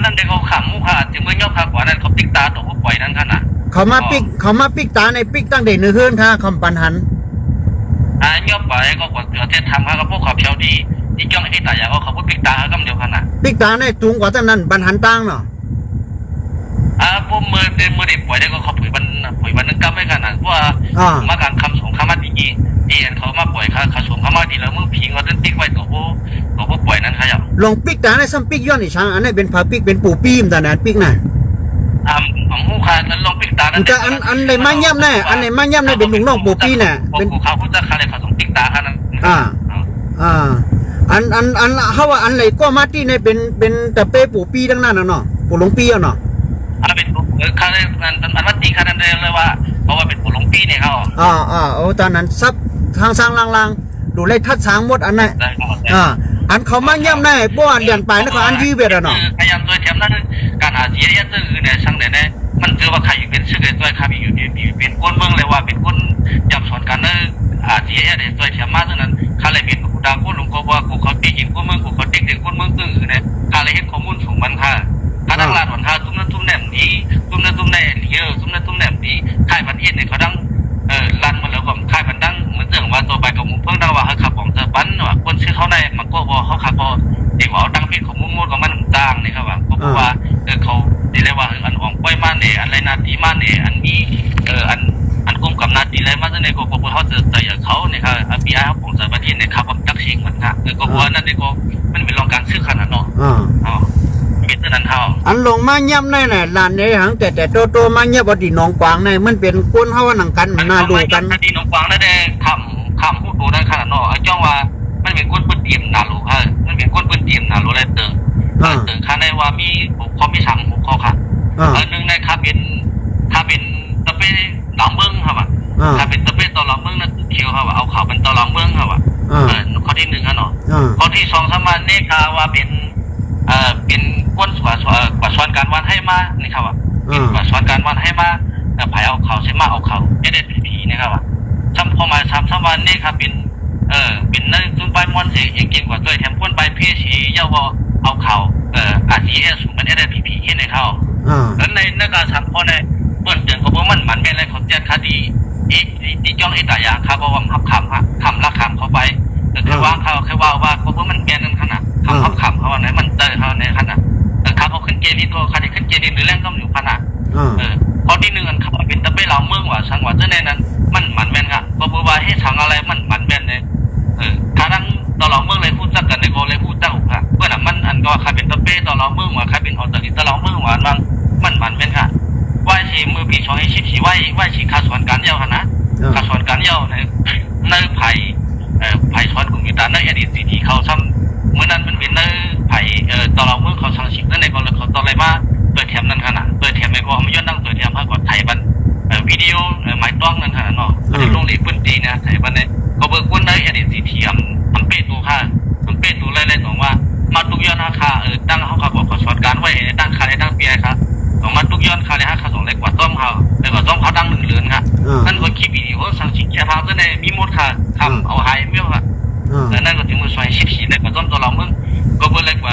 นั่นเด็กเขาขำมุขะจึงเมื่อยกขากว่านั้นเขาปิกตาตัวผู้ป่วยนั้นขนาดเขามาปิกตาในปิกตั้งเด่นเนื้อเฮือนค่ะคำปันหันยกไปก็กดเทศทำเขาพวกเขาเพียวดีที่จ้องที่ตายเขาพูดปิกตาเขากำเดียวขนาดปิกตาในจุงกว่าตั้งนั้นปันหันตั้งเนาะพวกมือเด็กป่วยได้ก็เขาป่วยวันนึงก็ไม่ขนาดว่ามาการคำส่งคำมาดีที่เขามาป่วยเขาส่งคำมาดีแล้วมึงพิงเขาต้นติ๊กไว้ตัวผู้ป่วยนั้นเขาอย่างลองปิกตาในซ้ำปิกย้อนอีช้างอันนี้เป็นผาปิกเป็นปูปี้มแต่นั้นปิกน่ะของหูขานั้นลองปิกตาแต่อันในมั่งย่ำแน่อันในมั่งย่ำแน่เป็นลุงน้องปูปี้น่ะเป็นเขาพูดจะเขาเลยเขาส่งปิกตาขนาดอันเขาว่าอันไหนก็มาที่ในเป็นแต่เป้ปูปี้ทั้งนั้นนะเนาะปูหลงปี้เนาะเป็นเขาเลยอันวัดตีขนาดเลยว่าเพราะว่าเป็นปูหลงปี้เนี่ยเขาโอ้ตอนนั้นซับทางสร้างลางดูเลยทัดสางหมดอันนั้นอันเขามั่งย่ำแน่ป้อนเดือนไปนะเขาอันยีเวทเนาะพยายามตัวเทียมนั้นการอาเจียนตื้อเนี่ยช่างเนี่ยมันคือว่าใครอยู่เป็นชื่อตัวใครอยู่เป็นก้นเมืองเลยว่าเป็นก้นจับสอนกันนั่นอาเจียนเนี่ยตัวเทียมมากเท่านั้นข้าเลยเป็นกูดากูหลงก็ว่ากูเขาตีกินกูเมืองกูเขาตีถึงก้นเมืองตื้อเนี่ยข้าเลยเห็นข้อมูลสูงมันค่ะข้าดังลาดหวนข้าตุ้มนั่นตุ้มแหนมดีตุ้มนั่นตุ้มแหนมเยอะตุ้มนั่นตุ้มแหนมดีค่ายพันเอ็นเนี่ยเขาดังลั่นมาแล้วก็ค่ายพันดังเหมือนเรื่องว่าตัวไปกับมุ้งเพิ่งดังว่าเขาขับของเธอปั้นว่าคนชื่อเขาในมันก็บอกเขาขับพอเด็กว่าดังพิษของมุ้งมดของมันจางนี่ครับว่าก็บอกว่าเขาดีเลยว่าอันอ่องป้อยมาเนี่ยอะไรนาตีมาเนี่ยอันนี้อันกลุ่มกับนาตีเลยมาเนี่ยก็บอกว่าเขาจะใจเขาเนี่ยครับพี่ไอ้เขาของสารบัญชีเนี่ยขับแบบตักชิงเหมือนกันก็บอกว่านั่นเนี่ยก็มันเป็นรองการซื้อขนาดเนาะเป็นเท่านั้นเท่า อันลงมาย่ำในน่ะลานในหังแต่โตมาเงียบดีหนองกวางในมันเป็นคนเฮาหนังกันน่าดูกันที่น้องกวางได้คำพูดดูได้ขนาดเนาะไอ้จ้องว่ามันเป็นคนปืนตีมนาลูค่ะมันเป็นคนปืนตีมนาลูเลยเติงค่ะในว่ามีเขามี3หัวข้อค่ะหนึ่งในถ้าเป็นตะเป้หลังเมืองครับว่าถ้าเป็นตะเป้ตอหลังเมืองนั่นเขียวครับว่าเอาข่าวเป็นตอหลังเมืองครับว่าข้อที่1ครับเนาะข้อที่2สมาเนคาว่าเป็นก้นกว่าสอนการวันให้มานี่ครับว่าเป็นกว่าสอนการวันให้มาไผเอาเขาใช่มาเอาเขาSSPPนะครับว่าซ้ำพอมา3สมาเนคาเป็นในจุนไปมอนเสียงเก่งกว่าด้วยแถมก้นไปพี่สีเยาว่าเอาเขาRCS มัน SSPP ให้ในเขาแล้วในการสัมพอในเปิดเดือนเขาบอกมันเป็นอะไรเขาแจ้งคดีอีจ้องไอ้ตายาครับว่าขับคำละคำเขาไปแค่ว่าเขาแค่ว่าเขาบอกมันเป็นนั่นขนาดคำเขาไหนมันเตยเขาในขนาดครับเขาขึ้นเกณฑ์ที่ตัวคดีขึ้นเกณฑ์หรือแรงต้มอยู่ขนาดข้อที่1อันเขาเป็นตะเป้เราเมืองว่าสังว่าเจ้าในนั้นมันแม่นค่ะเขาบอกว่าให้สังอะไรมันแม่นเลยถ้าทั้งตลอดเมืองเลยพูดจักกันในโกเลยพูดจักค่ะเพื่อนมันอันก็ใครเป็นตะเป้ตลอดเมืองว่าใครเป็นหอตลิตลอดเมืองว่ามันแม่นค่ะว่าชีมือปีชอย14ว่าชีขาสอนการเย้าค่ะนะขาสอนการเย้าในไผ่สอนกลุ่มอยู่ตาในอดีตที่เขาซ้ำเมื่อนั้นมันเป็นในไผ่ตลอดเมืองเขาสังสิบนั่นในก็เลยเขาต่ออะไรมาเปิดแถมนั่นค่ะนะเปิดแถมในก็ไม่ย้อนนั่งเปิดแถมให้กดไทยบันวิดีโอไม้ต้องนั่นค่ะเนาะอันนี้ลงเรียนพื้นที่นะไทยบันเนี่ยก็เบิกวนในอดีตที่ทำเป้ตัวค่ะทำเป้ตัวอะไรๆบอกว่ามาตุกย้อนราคาตั้งเขาขับบอกเขาสอนการไว้ตั้งค่าได้ตั้งเปียครับของมาตุกย้อนค่าได้ค่าส่งเล็กกว่าต้มเขาเล็กกว่าต้มเขาตั้ง1 เหรียญค่ะนั่นก็คลิปวิดีโอสั่งสินแค่พาตัวในมีหมดค่ะทำเอาหายไม่ค่ะนั่นก็ถึงมือซอย14เล็กกว่าต้มตัวเราเมืองก็เบิกเล็กกว่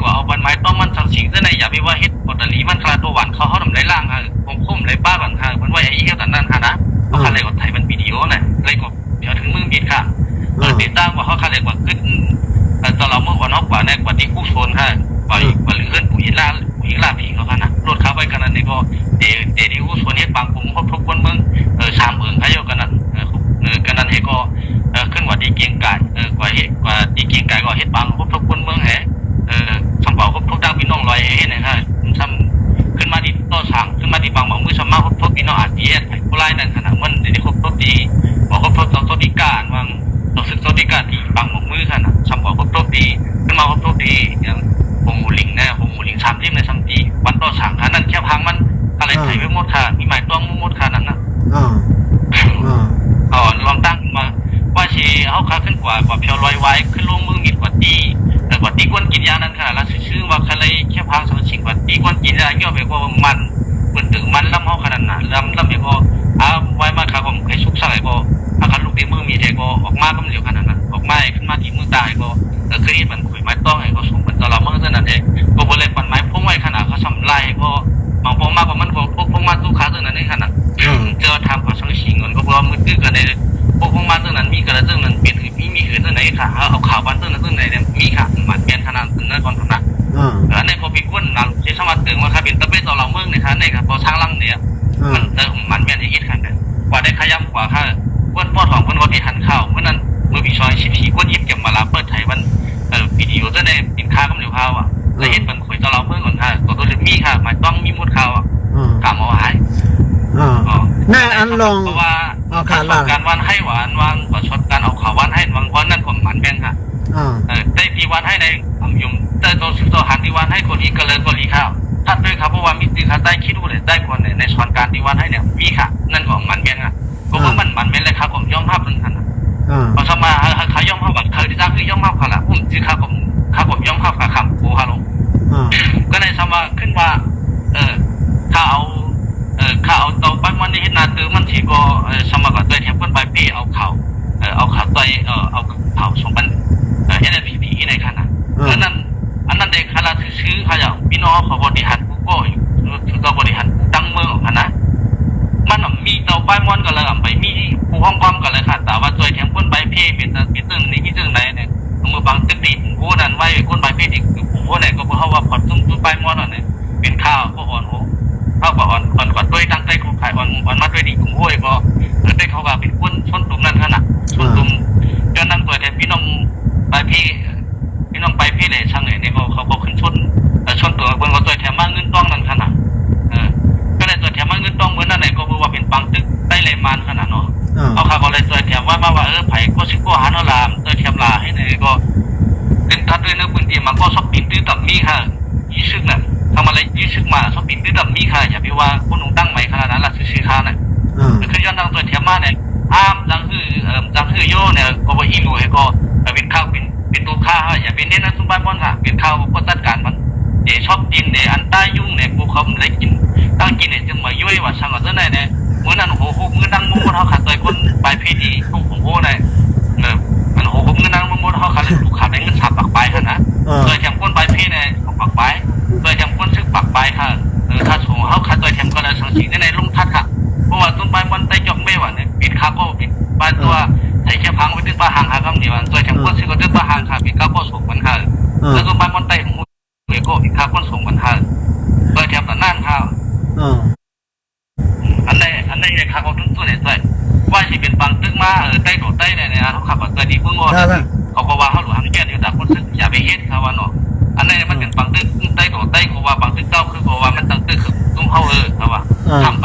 าเอาบันไม้ต้องมันสั่งสินตัวในอย่าไปว่าเฮ็ดปกติมันคลาตัวหวานเขาทำได้ล่างค่ะผมคุ้มเลยป้าบันค่ะมันว่าไอ้เหี้ยแต่นั่นค่ะนะเขาคันเลยกว่าไทยมันวิดีโอเนี่ยเลยกว่าเดี๋ยวถึงมือบิดค่ะติดตั้งว่าเขาคันเลยกว่าขึ้นตอนเราเมื่อวันนอกกว่าในปฏิกู้โซนค่ะปล่อยหรือเลื่อนผู้หญิงล่าผีเขาค่ะนะรถเข้าไปกันนั่นนี่ก็เดี๋ยวกู้โซนนี้บางกลุ่มเขาทุกคนเมือง3 เมืองให้เยอะกันนั่นกันนั่นให้ก็ขึ้นกว่าดีเกียงไก่กว่าดีเกียงไก่ก็เฮ็ดบางทุกคนเมืองแห่สมบัติทุกดังพี่น้องลอยให้เนี่ยค่ะซ้ำขึ้นมาที่ต่อสั่งขึ้นมาที่บางมือสมมาทุกพี่น้องRCSผู้ไล่นั่นขนาดมันเดี๋ยวทุกดีบอกทุกตัวดีการวางตัวศึกตัวดีการที่บางมือขนาดสมบัติทุกดีขึ้นมาทุกดีอย่างหงมูลิงนะหงมูลิง3 ที่ใน3 ทีวันต่อสั่งขนาดแค่พังมันอะไรไทยไม่หมดค่ะมีหมายต้องหมดค่ะนั่นนะลองตั้งมาว่าชีเขาค้าขึ้นกว่าเพียวลอยไว้ขึ้นลงมือมีกว่าตีกว่าตีก้นกินยานั้นขนาดละชื่อว่าใครแค่พัง2 สิ่งกว่าตีก้นกินยาเกี่ยวกับว่ามันเปิดถึงมันล้ำเขาขนาดนั้นล้ำเดี๋ยวก็ไว้มาค่ะผมเคยสุกสักไอ้ก็อาการลูกตีมือมีเด็กก็ออกมาก็มันเหลียวขนาดนั้นออกมาขึ้นมาที่มือตายก็เคยมันขุยไม้ต้องไอ้ก็สูงเป็นตลอดเมื่อนั้นเองก็บริเวณปั่นไม้พุ่งไว้ขนาดเขาทำลายก็บางพวกมากกว่ามันพวกมาตู้ค้าตัวนั้นนี่ขนาดเจอทำกับสังสิงเงินก็บอกมือตื้อกันในพวกมาตัวนั้นมีกระซึ่งนั้นเป็นมีขืนตัวไหนค่ะเอาข่าวบ้านตัวนั้นตัวไหนเนี่ยมีค่ะมันเป็นขนาดนั้นก่อนขนาดในพอปีก้นนั่งใช้สมาร์ทเตือนว่าค่ะเป็นตะเป้ต่อเราเมืองในค่ะในค่ะพอช้างลังเนี่ยมันเป็นอย่างนี้ค่ะกว่าได้ขย้ำกว่าค่ะก้นพ่อทองก้นวัดที่หันข้าวเมื่อนั้นมือปีชอย14ก้นยิบเก็บมาลาเปิดไทยวันวิดีโอตัวในสินค้าก็เหลียวข้าวละเอียดมันคุยต่อเราเมืองก่อนค่ะตัวเล็กมีค่ะมันต้องมีมุดข้าวกำเอาหายน่าอันลองเพราะว่าการวันให้หวานวางกว่าช็อตการเอาข่าววันให้วางเพราะนั่นผมมันแม่นค่ะได้ตีวันให้ในยุ่มแต่ตัวหันตีวันให้คนนี้ก็เลยก็รีข้าวถ้าด้วยครับเพราะว่ามีตีค่ะได้คิดดูเลยได้คนในช็อตการตีวันให้เนี่ยมีค่ะนั่นของมันแม่นค่ะก็เพราะมันแม่นเลยครับผมย่อมภาพนึงค่ะเอาสมาเขาย่อมภาพแบบเคยที่จ้างคือย่อมภาพค่ะละจือครับผมย่อมภาพค่ะคำโอ้ฮัลโหลก็ในสมาขึ้นว่าถ้าเอาตัวปั้นวันนี้เห็นนาตือมันทีก็สมัครด้วยแถมคนใบพี่เอาข่าวตัวเอาข่าวส่งบันSSPP ในขณะอันนั้นเด็กขณะซื้อเขาอย่างพี่น้องเขาบริหารกูก็อยู่ตัวบริหารตั้งเมืองขณะมันมีตัวป้ายมอนกันเลยไปมีผู้ห้องความกันเลยค่ะแต่ว่าตัวแถมคนใบพี่เป็นตึ้งนี่มีตึ้งไหนเนี่ยมือบางตึ้งตีผู้นั้นไว้คนใบพี่ที่ผู้ไหนก็เพราะว่าพอตึ้งป้ายมอนเนี่ยเป็นข้าวก็อ่อนโหข้าวก็อ่อนกว่าด้วยตั้งใจของขายอ่อนมาด้วยดีกุ้งห้วยก็ได้เขาก็เป็นคนชนตุ่มนั่นขนาดชนตุ่มจนนั่งตัวแต่พี่น้องไปพี่เลยช่างเนี่ยเขาบอกขึ้นชนตัวเบื้อง ที่ว่าคนหนุ่มตั้งใหม่ขนาดนั้นละชื่อข้าเนี่ยคือย้อนทางตัวเทียมมาเนี่ยอ้ามจังคือโยเนี่ยก็ว่าอีรูให้ก็เป็นข้าวเป็นตัวข้าอย่าเป็นเน้นนะสุบายบอลค่ะเป็นข้าวก็จัดการมันเดี๋ยวชอบกินเดี๋ยวอันใต้ยุ่งเนี่ยพวกเขาไม่ได้กินตั้งกินเนี่ยจึงมาย่อยว่าช่างก็จะไหนเนี่ยเมื่อนั้นโหมือนั่งมุ้งเขาขาดตัวคนไปพี่ดีลูกของโอ้เนี่ยมันโหมือนั่งมุ้งเขาขาดลูกขาดได้เงินฉับปักไปค่ะนะโดยแถมก้นไปพี่เนี่ยของปักไปโดยแถมก้นซึกปักไปค่ะถ้าสูงเขาขาดตัวแถมก็เลยสังสีในลุงทัดค่ะเพราะว่าต้นใบมันได้ยกไม่หวานเนี่ยปิดขาก็ปิดบ้านตัวใส่แค่พังไปตึ้งปลาหางหาคำเดียวโดยแถมก้นซึกก็ตึ้งปลาหางค่ะปิดขาก็สูงกันค่ะแล้วต้นใบมันได้ของเวโก้ปิดขาก้นสูงกันค่ะโดยแถมแต่นั่นค่ะอันไหนเนี่ยขาก็ตึ้งตัวเนี่ยด้วยว่าที่เป็นบางตึ้งมาใต้โดดใต้เนี่ยเขาขับแบบตัวดีเพิ่งว่าเขาก็ว่าเขาหลุดหางแก่อยู่แต่คนซึกอย่าไปเฮ็ดค่ะว่าเนาะอันไหนมันเป็นบางตึ้งใต้โดดใต้เขาว่าบางตึ้งเต้าคือเขาว่ามันตั้งตึ้งคือตุ้มเขาเขาว่าขำ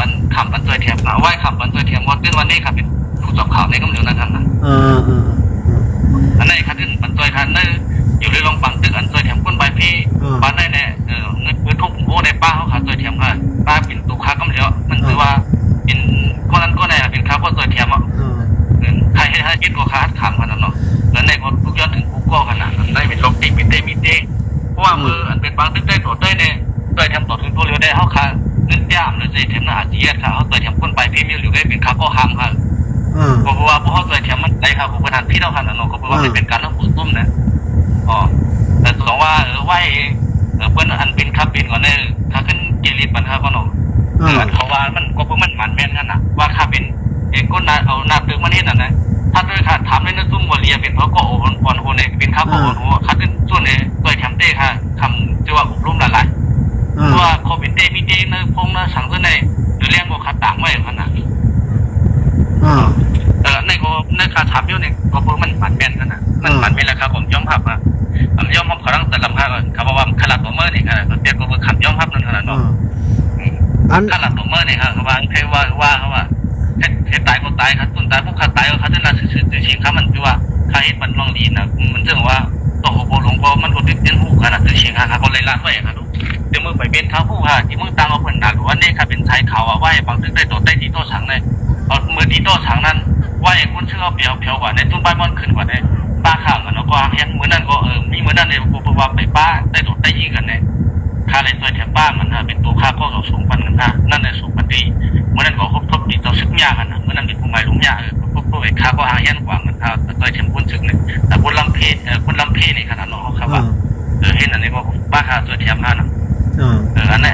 ปันตัวเทียมนะว่าขำปันตัวเทียมว่าตึ้งวันนี้ครับเป็นผู้จับข่าวในกำเนิดนั้นนะอันไหนครับตึ้งปันตัวคันนั่นอยู่ในโรงปังตึ้งอันตัวเทียมก้นใบพี่บ้านไหนเนี่ยเงินพื้นทุกโอ้ในป้าเขาขาดตัวเทียมค่ะป้าเป็นตัวค้ากำเนิดมันคือว่าเป็นคนนั้นก็เนี่ยเป็นค้าก็ตัวเทียมอ่ะใครให้ยึดก็ค้าขำกันเนาะแล้วในก็ทุกย้อนถึงกูก็ขนาดได้เป็นลมติดเป็นเตมีเตเพราะว่ามืออันเป็นบางตึ้งได้โดดได้เนี่ยตัวเทียมต่อถึงตัวเรือได้เขาค้าเงินย่ามหรือใจเทียมน่าอาจีค่ะเขาตัวเทียมก้นไปพี่มีอยู่ได้เป็นค้าก็ห้ามค่ะเพราะว่าพวกเขาตัวเทียมมันได้ค่ะผู้ประธานพี่เท่ากันเนาะก็เพราะว่าเป็นการรับผลตุ้มนะอ๋อแต่สองว่าไหวเพื่อนอันเป็นค้าเป็นก่อนเนี่ยค้าขึ้นเจริญปัญหาก็เนาะเขาว่ามันก็เพิ่งมันหมันแม่นกันนะว่าค้าเป็นเอกก้นนาเอาหน้าตึกมันเห็นนะถ้าด้วยค่ะถามในนั้นซุ่มวอลีเป็นเพราะก็โอนโหเนี่ยเป็นค้าก็โอนโหค้าขึ้นส่วนเนี่ยตัวแถมเต้ค่ะคำจะว่าอบรมหลายๆตัวโควิดเต้มีเต้นะพงนะสั่งตัวในหรือเลี้ยงก็ขาต่างไว้ขนาดในก็ในการถามเยอะเนี่ยก็เพิ่งมันหมันแม่นกันนะมันหมันแม่นแล้วครับผมย่อมพับนะย่อมพับเขาตั้งแต่ลำพังก่อนเขาบอกว่าขลัดตัวเมื่อนี่ขนาดเตี้ยก็เพิ่งขับย่อมพับนั่นขนาดเนาะขลัดตัวเมื่อนี่ครับเขาว่าเขาว่าเทตายก็ตายครับตุนตายพวกขาตายก็เขาจะน่าสื่อชิงครับมันคือว่าขาเฮ็ดมันลองดีนะมันเรื่องว่าตัวโบหลวงพ่อมันก็ติดเตียนหูขนาดสื่อชิงครับก็เลยลาดไว้ครับเดี๋ยวมือไปเป็นเขาผู้ค่ะที่มือตั้งเอาเพิ่นดักหรือว่านี่ค่ะเป็นชายเขาว่าบางตึกได้ตัวได้ดีโต้ฉังเลยเอามือดีโต้ฉังนั้นว่าไอ้คนชื่อเอาเปียวกว่าในตุนใบมันขึ้นกว่าในป้าข้าวกันแล้วก็ยังเหมือนนั่นก็มีเหมือนนั่นเลยกูว่าไปป้าได้ตัวได้ยี่กันเนี่ยค่าเลยตัวแถมป้ามันเป็นตัวค่าก็สูงปันกันค่ะนั่นเลยสูงปันดีเมื่อนั้นก็ครบทบดีต่อซึกยากันนะเมื่อนั้นเป็นผู้หมายลุงยาพวกไอ้ค่าก็หางยันกว่ามันค่ะตัวแถมคนซึกเนี่ยแต่คนลำเพนี่ขนาดน้องครับว่าเห็นอันนี้ก็ป้าค่าตัวแถมห้านะอันนี้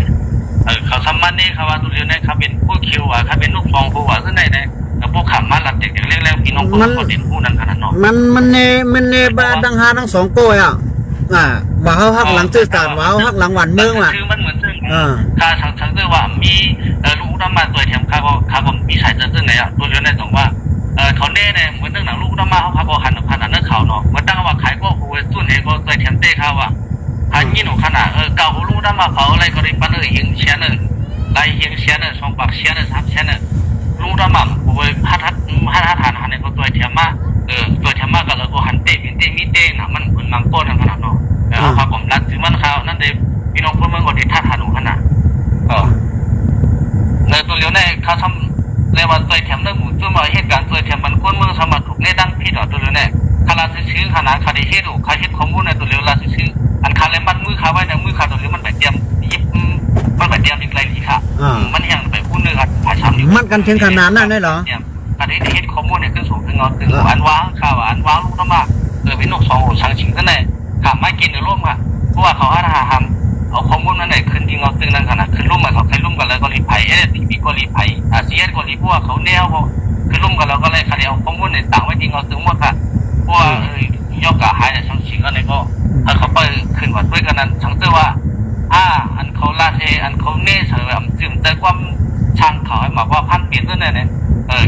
เขาทำมันนี่เขาว่าตัวเรียนเนี่ยเขาเป็นผู้คิวเขาเป็นลูกฟองผู้ว่าซึ่งในเนี่ยแต่พวกขำมาหลับเด็กเรียกแล้วพี่น้องคนก็ดินผู้นั้นขนาดน้องมันเนบาดังหาทั้งสองโก้อ่ะว่าเขาหักหลังซื่อสารว่าเขาหักหลังหวานเมืองว่ะคือมันเหมือนซึ่งค่าทั้งเรื่องว่ามีลูกน้ำมาตัวแถมค่าก็มีสายซึ่งไหนอ่ะตัวเรียนในสองว่าเขาเน่เนี่ยเหมือนเรื่องหนังลูกน้ำมาเขาก็หันขนาดนั้นเขาเนาะเหมือนตั้งว่าขายก็หัวส่วนเองก็ตัวแถมเต้เขาว่าอันนี้หนูขนาดเก่าลูกน้ำมาเขาอะไรก็ได้ปั้นเฮียงเชียนไรเฮียงเชียนสองปากเชียนสามเชียนลูกน้ำมาหัวฮัทหันในก็ตัวแถมมาตัวแถมมาก็แล้วก็หันเต้มีเต้นะมันเหมือนมังโก้ทั้งขนาดเนาะแล้วครับผมรักถือมันเขานั่นเองพี่น้องคนเมืองก็ได้ท่าทางหนูขนาดในตัวเลี้ยวในเขาทำเรียกว่าตัวแถมเรื่องหมูตัวมาเหตุการณ์ตัวแถมมันคนเมืองสมัครถูกเนี่ยดังพี่ต่อตัวเลี้ยวในคาราซื้อขนาดคาได้เฮ็ดคาเฮ็ดข้อมูลในตัวเลี้ยวลาซื้ออันคาเลยมัดมือขาไว้ในมือขาตัวเลี้ยวมันแบบเตรียมยิบมันแบบเตรียมอีกไรดีค่ะมันอย่างแบบพูดเนื้อหาช้ำอยู่มันกันถึงขนาดนั้นได้เหรอคาได้เฮ็ดข้อมูลเนี่ยขึ้นสูงถึงงอถึงอันว้างข่าวอันว้างลูกน้ำมาเป็นนกสองหัวช้างชิงนั่นแหละขาไม่กินหรือร่วมค่ะเพราะว่าเขาทำเอาข้อมูลนั้นไหนขึ้นที่งอตึงนั่นขนาดขึ้นร่วมกับเขาใครร่วมกันแล้วก็รีไผ่ทีก็รีไผ่ซีเอสก็รีพวกเขาแนวขึ้นร่วมกันแล้วก็เลยคดีเอาข้อมูลในต่างไว้ที่งอตึงหมดค่ะเพราะว่ายกกะหายแต่ช้างชิงอะไรก็ถ้าเขาไปขึ้นวัดด้วยกันนั้นช้างเตือว่าอันเขาลาเทอันเขาเน่เฉยแบบจึงแต่ความช่างเขาให้มาว่าพันเปลี่ยนด้วยเนี่ย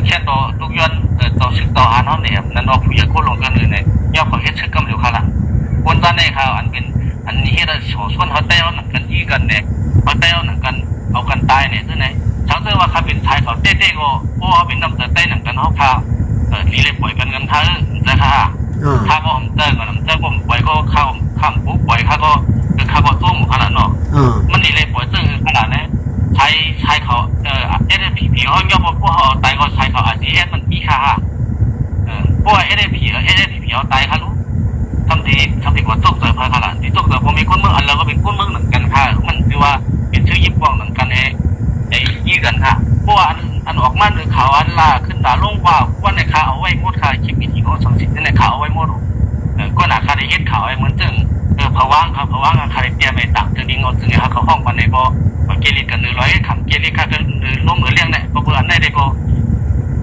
แค่ตัวลูกย้อนตัวชึกตัวหาน้องเนี่ยนั่นเราผู้ใหญ่คนลงกันเลยเนี่ยย่อเขาเฮ็ดชึกกำเหลียวเขาละคนตอนนี้เขาอันเป็นอันนี้เฮ็ดโฉส่วนเขาเต้าหนังกันยี่กันเนี่ยเขาเต้าหนังกันเอากันตายเนี่ยด้วยเนี่ยช้างเตือว่าเขาเป็นชายเขาเต้ก็เพราะเขาเป็นน้ำเต้หนังกันเขาข่าวลีเลยปล่อยกันทั้งนะคะถ้าก็ผมเต้กับน้ำเต้ผมปล่อยก็ข้ามปุ๊บปล่อยเขาก็คือเขาก็ต้มขนาดเนาะมันลีเลยปล่อยซึ่งขนาดนี้ชาย ดี๋ยวตายค่ะรู้ทำดีกว่าตกเสือพาขลาดที่ตกเสือพอมีคนเมืองอันเราก็เป็นคนเมืองเหมือนกันค่ะมันคือว่าเป็นชื่อยิบว่างเหมือนกันไอ้ยี่กันค่ะเพราะว่าอันออกมาหรือข่าวอันล่าขึ้นตาลงว่าในข่าวเอาไว้หมดค่ะคลิปวิดีโอสองสิ่งในข่าวเอาไว้หมดก็หนาคาได้เห็นข่าวไอ้เหมือนจึงภาวะครับภาวะคาได้เตรียมไอ้ต่างจึงดิ้งเอาจึงเขาห้องวันในบ่เกลีกัน100คำเกลีค่ะก็ล้มเหมือนเรื่องเนี่ยก็เบื่อในได้ก็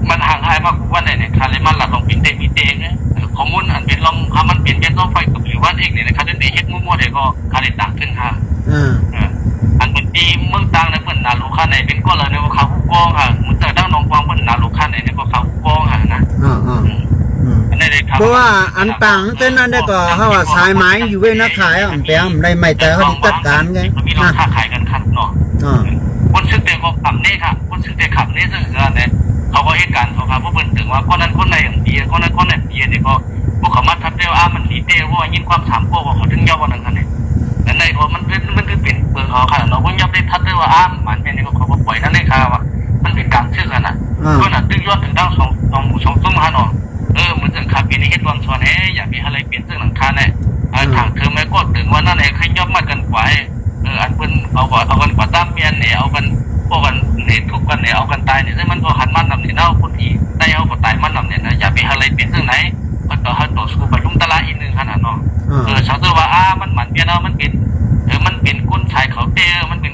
มันห่างหายมากว่าเนี่ยคาเลยมันหลับลงปิ้งเตมีเตงเนี่ยข้อมูลอันเป็นลองมันเปลี่ยนแยกต้องไฟกับหรือว่าเองเนี่ยนะครับที่เฮ็ดมั่วๆเดี๋ยวก็คาได้ต่างขึ้นค่ะอันเป็นที่เมืองต่างในเพิ่นนาลูกค้าในเป็นก็เลยในว่าเขาผู้กองค่ะมันแต่ดั้งน้องกวางเพิ่นนาลูกค้าในก็เขาผู้กองค่ะนะเพราะว่าอันต่างเต้นนั้นได้ก็เขาว่าสายไม้อยู่เว้นนักขายอ่ะแปลงได้ไม่แต่เขาจัดการไงมีราคาขายกันครับเนาะคนซื้อเต็มก็ขับนี่ค่ะคนซื้อเต็มขับนี่ซึ่งเนี่ยเขาก็เหตุการณ์เขาครับเพราะเพิ่นถึงว่าคนนั้นคนไหนอย่างดีคนนั้นคนไหนดีเนี่ยก็พวกเขามาทัดเดียวมันดีเดียวว่ายินความถามพวกเขาถึงยอดวันนั้นกันเนี่ยแต่ในพอมันคือเป็นเปลือกเขาค่ะเราเพิ่งยับได้ทัดเดียวว่ามันเป็นนี่ก็เขาปล่อยนั่นในข่าวว่ามันเป็นการซื้อกันนะก็น่ะตึ้งยอดถึงตั้งสองซุ้มฮะเนาะเหมือนถึงขับปีนี้เฮ็ดวันส่วนอยากมีอะไรเปลี่ยนซึ่งหลังคาเนี่ยทางเธอไม่ก็ถึงว่านั่นเองขยับมากันกว่าอันเพิ่นเอากันกว่าตามเมียนเนี่ยเอากันพวกกันเนี่ยทุกกันเนี่ยเอากันตายเนี่ยซึ่งมันก็หันมันนำเนี่ยเนาะคนที่ได้เอาก็ตายมันนำเนี่ยนะอย่าไปอะไรเปลี่ยนซึ่งไหนมันก็หันต่อสู้ไปลุ่มตะลาอีกนึงขนาดเนาะชาวเตือว่ามันหมันเปียเนาะมันเป็นมันเป็นก้นชายเขาเต้มันเป็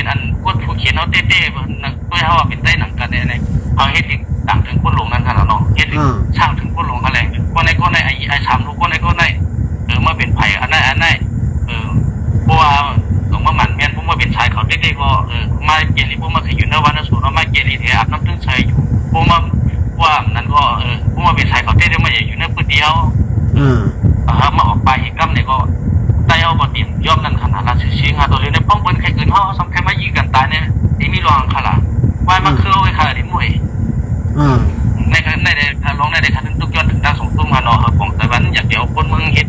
นอันก้นผู้เขียนเอาเต้ด้วยเขาเป็นได้หนังกันเนี่ยเขาเฮ็ดอีกต่างถึงก้นหลงนั่นขนาดเนาะเฮ็ดอีกช่างถึงก้นหลงอะไรก้นในไอ้ชามลูกก้นในมาเป็นไผ่อันไหนเพราะว่าตรงมาหมันเมียนผมว่าเป็นชายเขาเต้ก็มาเกลีผมมาเคยอยู่ในวันนั้นสูงมาเกลีเทียอาบน้ำตึ้งชายอยู่ผมว่านั้นก็ผมว่าเป็นชายเขาเต้ได้มาอยู่ในพื้นเดียวมาออกไปอีกกำเนี่ยก็ได้เอาบทเรียนย่อมนั่นขนาดละชิงๆตัวเรียนในป้องเปิ้ลใครอื่นเขาสำคัญมายิงกันตายเนี่ยที่มีรองขนาดว่ามาคือเอาไว้ขนาดที่มวยในลงในคันทุกย้อนถึงด้านสองตุ้มฮานอครับของแต่วันอยากเดี๋ยวคนเมืองเฮ็ด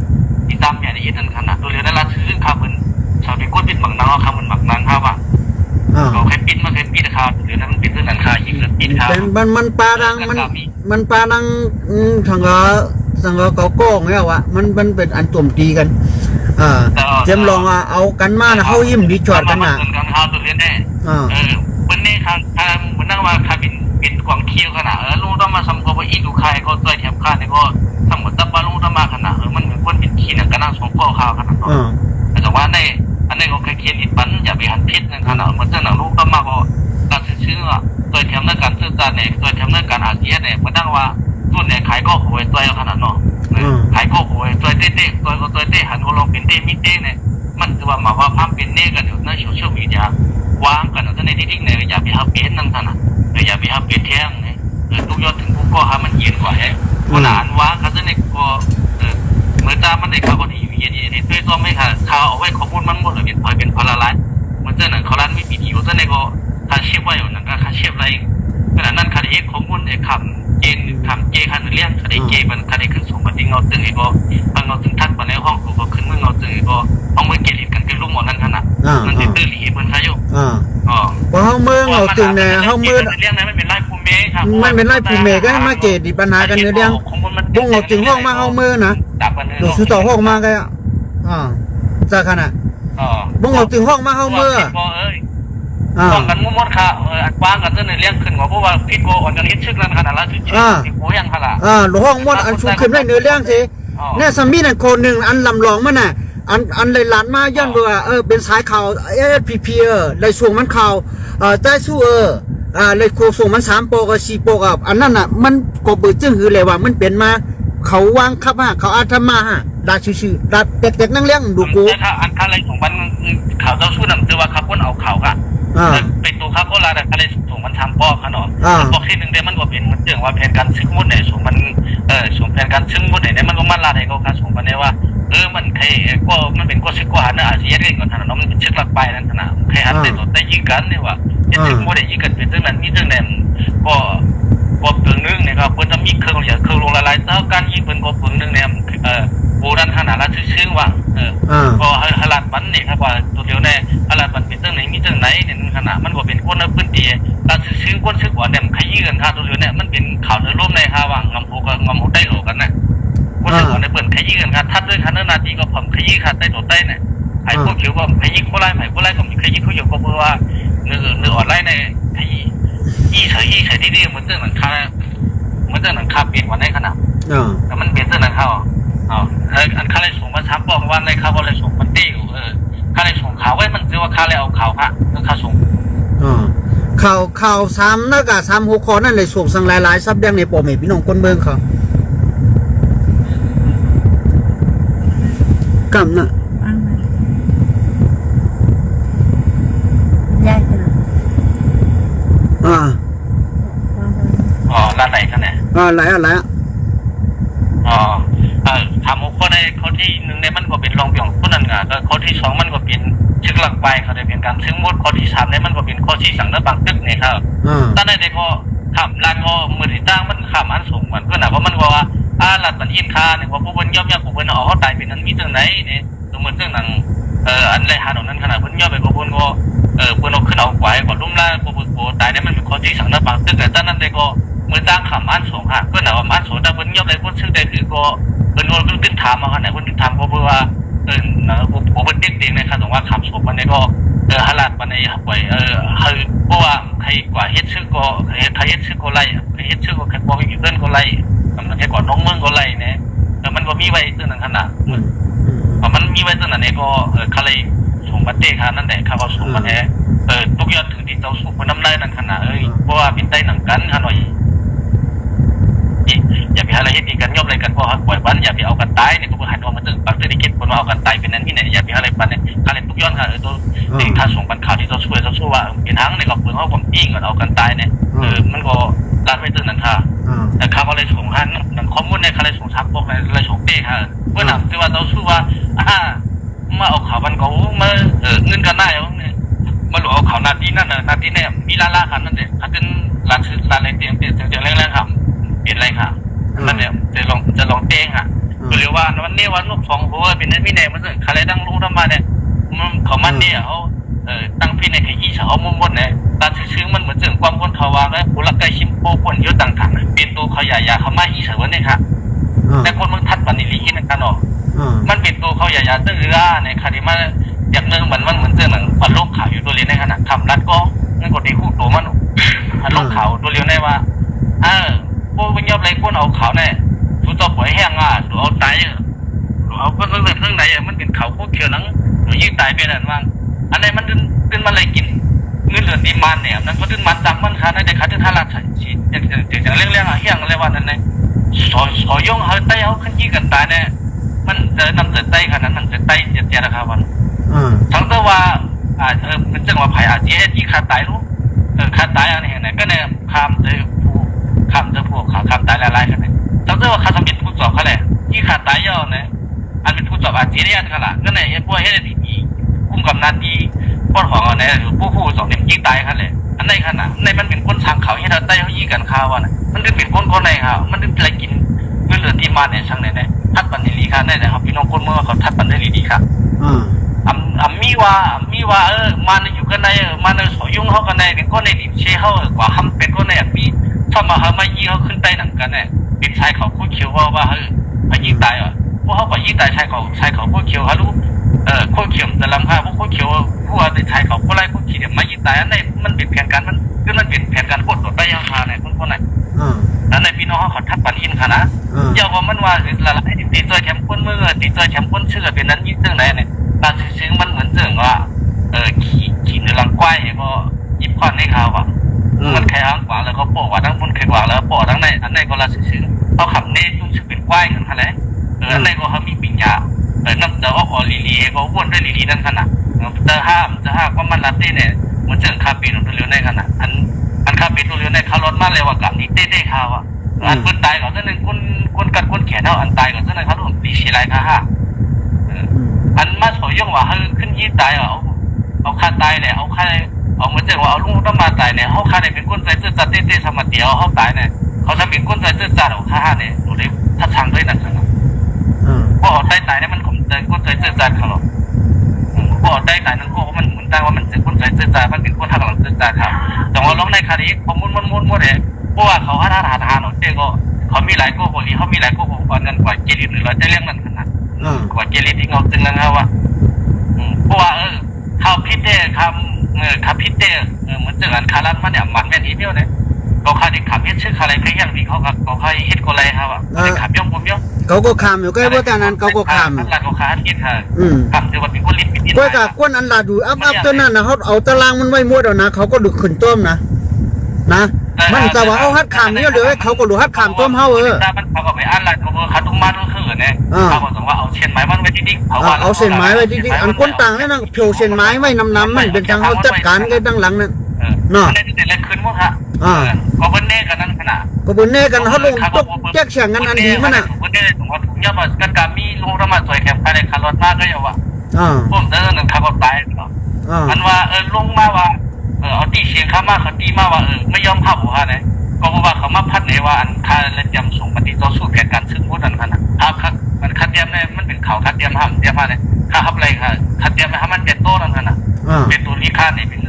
ที่ตามเนี่ยได้เฮ็ดนั่นขนาดตัวเรียนได้ละซื้อข้าวเพิ่นชาวไปกดปิดหมักนางเอาข้าวมันหมักนางข้าวว่าเขาเคยปิดมาเคยปิดข้าวหรือนั้นมันปิดเรื่องนั้นข้าวยิงแล้วปิดข้าวมันปลาดังมันปลาดังทางสังเกาโก้งแล้ววะมันเป็นอันโจมตีกันเจมลองเอากันมานะเขายิ้มดีจอดกันนะตัวเรียนแน่วันนี้ครับมันนั่งว่าคาบินกวางเคี้ยวขนาดลุงต้องมาทำกับอีดูใครก็ตัวแถบข้าเนี่ยก็ทั้งหมดตะบาลุงต้องมาขนาดมันเหมือนคนบินขี้น่ะก็นั่งสองข้อข้าวขนาดแต่ว่าในอันนี้ก็เคยเคียนอิดปันอย่าไปหันพิษนะขนาดเหมือนเจ้าหนังลูกต้องมาก็การซื้อตัวแถมในการซื้อการเนี่ยตัวแถมในการอาเซียนเนี่ยมันนั่งว่ารุ่นเนี่ยขายก็หวยตัวขนาดเนาะขายก็หวยตัวเต้ตัวเต้หันก็ลองเป็นเต้มิเต้เนี่ยมันคือว่ามาว่าพัมเป็นเน่กันอยู่ในโซเชียลมีเดียวางกันอยู่ในที่เนี่ยอย่าไปหาเปลี่ยนนั่งขนาดอย่าไปหาเปลี่ยนแท้งเนี่ยทุกยอดถึงกูก็หามันเย็นกว่าแฮะขนาดวางกันในก็เหมือนตามันในข่าวที่อยู่เย็นๆด้วยตัวไม่ค่ะข่าวเอาไว้ข้อมูลมันหมดเลยเป็นพลาร้ายเหมือนเจ้าหนังเขาร้านไม่มีอยู่เจ้าในก็คาเชียบไว้อยู่นั่นก็คาเชียบอะไรขนาดนั้นคดีข้อมูลไอ้คำเจคันเลี้ยงคดีเจมันคดีขึ้นสูงกว่าที่เงาตึงไอ้ก็เงาตึงทัดมาในห้องกูก็ขึ้นเมื่อเงาตึงไอ้ก็ห้องเมื่อเกลีกันเป็นลูกหมดนั่นขนาดมันติดตื้อหลีบนทายุพอห้องเมืองเอาตึงเนี่ยห้องเมืองเลี้ยงนั้นมันเป็นไร่ภูเมฆครับมันเป็นไร่ภูเมฆก็ให้มาเกตดิปัญหากันเรื่องบุ้งเอาตึงห้องมาห้องเมืองนะดูสุดต่อห้องมาก็จะขนาดบุ้งเอาตึงห้องมาห้องเมืองต้องกันมุมมดค่ะวางกันเส้นในเลี้ยงขึ้นเพราะว่าพี่โกอ่อนกันฮิตชึกนั่นขนาดละชื่อที่โกยังค่ะล่ะหลวงห้องมดอันสูงขึ้นได้เนื้อเลี้ยงสิเนี่ยสมีนั่นโคนหนึ่งอันลำลองมันน่ะอันเลยหลานมาย้อนว่าเป็นสายข่าวพีเลยส่งมันข่าวใต้สู้เลยโคส่งมัน3 โปกับ4 โปกับอันนั้นน่ะมันก็เปิดจึงคือเลยว่ามันเป็นมาเขาวางครับเขาอาธรรมาดาชื่อดาเด็กๆนั่งเลี้ยงดูกูอันอะไรของมันข่าวเจ้าสู้นำคือว่าเขาคนเอาข่าวค่ะเป็นตัวข้าโคลาแต่อะไรส่งมันทำป้อขนาดบอกที่หนึ่งเดียมันก็เป็นมันเรื่องว่าแผนการซึ่งมุดไหนส่งมันส่งแผนการซึ่งมุดไหนเนี่ยมันก็มันลาไทยก็การส่งกันเนี่ยว่ามันใครก็มันเป็นก็ซึ่งก็หันอาเซียนเองก่อนขนาดนั้นมันเป็นซึ่งหลักไปนั่นขนาดใครหันแต่ตัวแต่ยิงกันเนี่ยว่าซึ่งมุดไหนยิงกันเป็นเรื่องนั้นมีเรื่องนั้นก็เปลืองนึงเนี่ยครับเพิ่นจะมีเครื่องอย่างเครื่องลงละลายเท่ากันยิงเพิ่นก็เปลืองนึงเนี่ยโบราณขนาดละชื่อว่าก็ฮลัดบันเนี่ยครับว่าตัวเดียวเนี่ยฮลัดบันเป็นเรื่องไหนมีเรื่องไหนเนี่ยขนาดมันก็เป็นคนในพื้นที่ละชื่อคนชื่อว่าเนี่ยขยี้กันค่ะตัวเดียวเนี่ยมันเป็นข่าวเนื้อร่มในค่ะว่างำโพกับงำโพได้หลอกกันนะค คนนึงคนในเปิดขยี้กันค่ะทัดด้วยคันนาทีก็ผมขยี้ค่ะใต้ตัวใต้เนี่ยไอ้พวกเขียวก็ขยี้โคไล่ไผ่โคไล่ก็มีขยี้เขาอยู่ก็เพราะว่าเนื้ออ่อนไล่ในขยี้ยี่เฉยที่เหมือนเรื่องหนังคาเหมือนเรื่องหนังคาเปลี่ยนวันในขนาดแต่มันเปลี่ยนเรื่องหนังคาอันคาเลยส่งมาช้ำบอกว่าในคาก็เลยส่งมันตีคาเลยส่งข่าวไว้มันคือว่าคาเลยเอาข่าวค่ะแล้วคาส่งข่าวซ้ำนักอะซ้ำหัวข้อนั่นเลยส่งสั่งหลายๆซับแดงในปอมพี่น้องคนเมืองเขากำน่ะยากขนาดร้านไหนกันเนี่ยอะไรถามหัวข้อในข้อที่หนึ่งในมันก็เป็นรองเบี่ยงคนนั้นไงก็ข้อที่สองมันก็เป็นชึกหลักไปเขาได้เป็นการซึ่งมดข้อที่สามในมันก็เป็นข้อที่สั่งและบางตึกเนี่ยครับตอนนั้นในข้อขับลานก็มือที่ตั้งมันขับอันสูงมันก็หนาเพราะมันบอกว่าหลัดมันอินคาเนี่ยว่าผู้บนย่อมผู้บนเขาตายเป็นนั้นมีเรื่องไหนเนี่ยตัวมันเรื่องหนังอันไรหาหนนั้นขนาดพ้นย่อไปผู้บนก็ผู้นกขึ้นเอาไว้ก่อนลุ่มล่าผู้ตายเนี่ยมันเป็นข้อที่สั่งและบางตึกแต่ตอนนั้นในก็มือตั้งขับอันสูงค่ะก็หนาว่าอันสูงแต่พ้นย่อไปพ้นชื่อได้หรือก็เป็นคนขึ้นถามมาขนาดคนขึ้นถามเพราะว่าผมเป็นเด็กเองนะครับแต่ว่าขับศพมันก็ฮาลาดมันในป่วยเพราะว่าใครกว่าเฮ็ดชื่อก็ใครเฮ็ดชื่อก็ไล่ใครเฮ็ดชื่อก็ใครบอกอยู่เพื่อนก็ไล่มันแค่ก่อนน้องเมืองก็ไล่เนี่ยแต่มันก็มีไว้ตั้งนั้นขนาดมันมีไว้ตั้งนั้นเนี่ยก็เขาเลยส่งมาเตะค่ะนั่นแหละเขาส่งมาแท้ทุกยอดถึงที่เต้าสู้คนน้ำไล่นั่นขนาดเพราะว่าเป็นใต้หนังกันค่ะหน่อยอย่าไปอะไรให้ดีกันย่อมอะไรกันเพราะป่วยบ้านอย่าไปเอากันตายเนี่ยก็เพื่อหันออกมาตึ้งปักเศรษฐกิจคนว่าเอากันตายเป็นนั้นที่ไหนอย่าไปอะไรปันเนี่ยการเล่นทุกย้อนค่ะตัวเองถ้าส่งปันข่าวที่เราช่วยว่าเป็นทั้งในกับเพื่อนเขาผมปิ้งกันเอากันตายเนี่ยมันก็รัดไม่ตึ้งนั่นค่ะแต่ข้าวอะไรส่งหันนั่นข้อมูลในข้าวอะไรส่งทักพวกอะไรส่งเต้ค่ะเพื่อนหนักที่ว่าเราสู้ว่ามาเอาข่าวมันเขามาเงินกันได้เนี่ยมาหลอกเอาข่าวนาทีนั่นนาทีเนี่ยมีล่าขันนั่นเนี่ยขันร้านอะไรเตียงแรงๆครับเปลี่ยนอะไรค่ะนั่นเนี่ยจะลองเต้งค่ะหรือว่าวันนี้วันลูกสองหัวเป็นนั้นพี่แนมันใครตั้งลุงทำมาเนี่ยเขามันเนี่ยเขาตั้งพี่ในขยี้เขามุ่งบนเนี่ยตาชื้อมันเหมือนเสื่อมความคนทวารและผู้รักใกล้ชิมโป้คนยุต่างๆเป็นตัวเขาใหญ่ๆเขาไม่อีเฉยวันนี้ค่ะแต่คนมึงทัดปันนิลีนั่นกันหรอมันเป็นตัวเขาใหญ่ๆตื้อเนี่ยคดีมาอย่างนึงมันเหมือนเสื่อมปันโลกข่าวอยู่ตัวเรียนในขณะทำรัดก็นั่นก็ดีคู่ตัวมันโลกข่าวตัวเรียนได้ว่าพวกยอบไรพวกเอาเขาเนี่ยถูตัวป่วยแห้งถูเอาตายถูเอาก็เรื่องไหนมันเป็นเขาพวกเขียวนังถูยืดตายไปนั่นว่างอันไหนมันขึ้นมาอะไรกินเงินเหลือตีมันเนี่ยนั่นก็ขึ้นมันจังมันขาดได้ขาดที่ท่าราชชีอย่างเรื่องแห้งอะไรว่านั่นเลยสอยงเขาไตเขาขึ้นยี่กันตายเนี่ยมันจะนำเสไตขนาดนั้นจะไตเจ็ดราคาวันทั้งตัวว่าเป็นจังหวะไผ่อาจจะที่ขาดตายรู้ขาดตายอะไรเห็นไหนก็เนี่ยข้ามเจอพวกขาคำตายหลายๆกันเนี่ยเราเรียกว่าขาสมิทผู้สอบเขาแหละที่ขาดตายย่อเนี่ยอันเป็นผู้สอบอาชีพเนี่ยเขาละก็เนี่ยพวกเฮ็ดดีคุ้มกับนาทีป้อนของเอาเนี่ยผู้สอบเนี่ยยี่ตายเขาเลยอันในขณะในมันเป็นคนทางเขาที่เราได้เขายี่กันข้าวน่ะมันเป็นคนในเขามันเป็นอะไรกินเงินเหลือที่มาเนี่ยช่างเนี่ยทัดปันดีค่ะเนี่ยครับพี่น้องคนเมื่อเขาทัดปันได้ดีค่ะมีว่ามันอยู่กันในมันสอยยุ่งเขากันในเป็นคนในดิบเชี่ยวกว่าทำเป็นคนในมีถ้ามาเขามายี่เขาขึ้นใต้หนังกันเนี่ยเป็นชายเขาคู่เขียวว่าเขายิงตายอ่ะพวกเขาไปยิงตายชายเขาคู่เขียวเขารู้คู่เขียวแต่ลำค่าพวกคู่เขียวพวกในชายเขาคู่ไล่คู่เขียวมายิงตายอันในมันเป็นแผนการมันคือมันเป็นแผนการโคตรโดดได้ยังพาเนี่ยคนไหนอันในพี่น้องเขาทัดปันอินค่ะนะเจ้าว่ามันว่าละลายตีตัวแชมป์คนเมื่อตีตัวแชมป์คนเชื่อเป็นนั้นยิ่งเรื่องไหนเนี่ยตาซึ้งมันเหมือนเรื่องว่าขี่ในลังควายก็ยิบควันให้เขาอ่ะมันแค่อ้างกว่าแล้วเขาโปะว่าทั้งคนแค่กว่าแล้วโปะทั้งในอันในก็ละซึ้งเขาขับเน่ต้องชื่อเป็นควายกันอะไรอันในก็เขามีปิญญาน้ำเจ้าออลีก็วนได้ลีนั่นขนาดจะห้ามว่ามันรัดได้เนี่ยมันเจอคาปีนตัวเลี้ยวในขนาดอันคาปีนตัวเลี้ยวในคารถมาเลยว่ากับนี้เต้ข่าวอ่ะอันคนตายก่อนก็หนึ่งคนกัดคนแขนเท่าอันตายก่อนก็หนึ่งเขาโดนตีชีไรค่ะอันมาสอยงว่าเขาขึ้นยี่ตายเอาค่าตายเลยเอาเหมือนเจ้าว่าเอาลุงต้องมาตายเนี่ยเขาค่าเนี่ยเป็นก้นใจเตื้อจัดเต้สมัติเดียวเขาตายเนี่ยเขาทำเป็นก้นใจเตื้อจัดเอาค่าเนี่ยดูดิถ้าทางด้วยนั่นสิพวกเอาตายเนี่ยมันข่มใจก้นใจเตื้อจัดเขาหรอกพวกเอาตายนั่นพวกมันเหมือนตั้งว่ามันเป็นก้นใจเตื้อจัดมันเป็นก้นทางหลังเตื้อจัดครับแต่ว่าร้องในคดีผมมุนเนี่ยเพราะว่าเขาหาหนเจ้ก็ เขามีหลายกู้คนนี้เขามีหลายกู้คนก่อนเงินกว่าเจลิตหรือเราได้เรื่องเงินขนาดกว่าเจลิตที่เงาตึงนะครับว่าเพราะว่าเขาพิเตคำขับพิเตเหมือนเจอกันคารันมาเนี่ยมันแม่นอีเดียวเนี่ยก็เขาได้ขับเฮ็ดชื่ออะไรเพียงอย่างที่เขาเขาเฮ็ดก็ไรครับว่าได้ขับย่อมผมย่อมเขาก็คำอยู่ใกล้ว่าแต่นั้นเขาก็คำ หลักเขาขาดกินค่ะคำคือว่าเป็นคนลิ้นปิดก้อยกับก้นอันลาดูอัพตัวนั้นนะเขาเอาตารางมันไว้มวดเอานะเขาก็ดึกขึ้นต้มนะมันแต่ว่าเอาฮัดขามนี่เดี๋ยวเขาก็ดูฮัดขามต้มเฮามันเขาก็ไปอ่านหลักเขาตุ้มมาตุ้มคือเนี่ยเขาบอกว่าเอาเส้นไม้มันไว้ที่เอาเส้นไม้ไว้ที่อันก้นต่างนี่นะเพียวเส้นไม้ไว้น้ำมันเป็นทางเขาจัดการกันตั้งหลังนั่นเนาะนี่แต่เล็กขึ้นมั้งฮะก็เบิ้ลเน่กันนั่นขนาดก็เบิ้ลเน่กันเขาลงตกแยกแฉงกันอันดีมั้งน่ะเบิ้ลเน่ถึงว่าถุงยาบัสกันกามีลงระมาสวยแคมป์ใครคารถมากก็อย่าว่าผมเดินหนึ่งขับรถไปอันว่าลงมาว่าเอาตีเสียงข้ามาเขาตีมาว่าไม่ยอมเข้าหัวเนี่ยก็เพราะว่าเขามาพัดในว่าอันค่าและจำส่งปฏิต่อสู้แผนการซึ่งพูดนั่นขนาดครับมันคัดเตรียมเนี่ยมันเป็นเขาคัดเตรียมห้ามเตรียมมาเนี่ยค่าทับอะไรค่ะคัดเตรียมให้มันเป็นโต้นั่นขนาดเป็นตัวนี้ค่าเนี่ยเป็น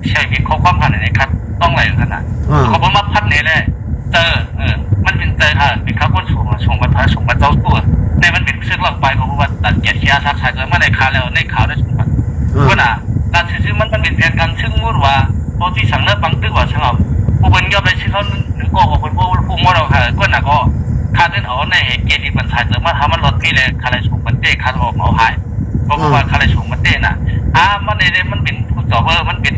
ใช่เป็นข้อความขนาดไหนครับต้องอะไรขนาดเขาบอกมาพัดเนี่ยแหละมันเป็นค่ะเป็นข้าวคนส่งบรรพส่งบรรเจ้าตัวในมันเป็นซึ่งหลักไปของว่าตัดเกียรติอาทักษะเกิดมาในข่าวแล้วในข่าวได้สุดก็น่ะการซื้อมันเป็นแผนการซึ่งมุ่งว่าพอที่สั่งเนื้อปังตึกว่าช่างเอาผู้เป็นยอดไปชื่อเขาหรือก็ของคนผู้มอเราค่ะก็น่ะก็ค่าเดินเอาในเกียรติบรรทัดเกิดมาทำมันลดที่เลยค่าไรส่งมันเต้ค่าออกเอาหายเพราะว่าค่าไรส่งมันเต้น่ะมันในมันเป็นผู้ต่อเบอร์มันเป็น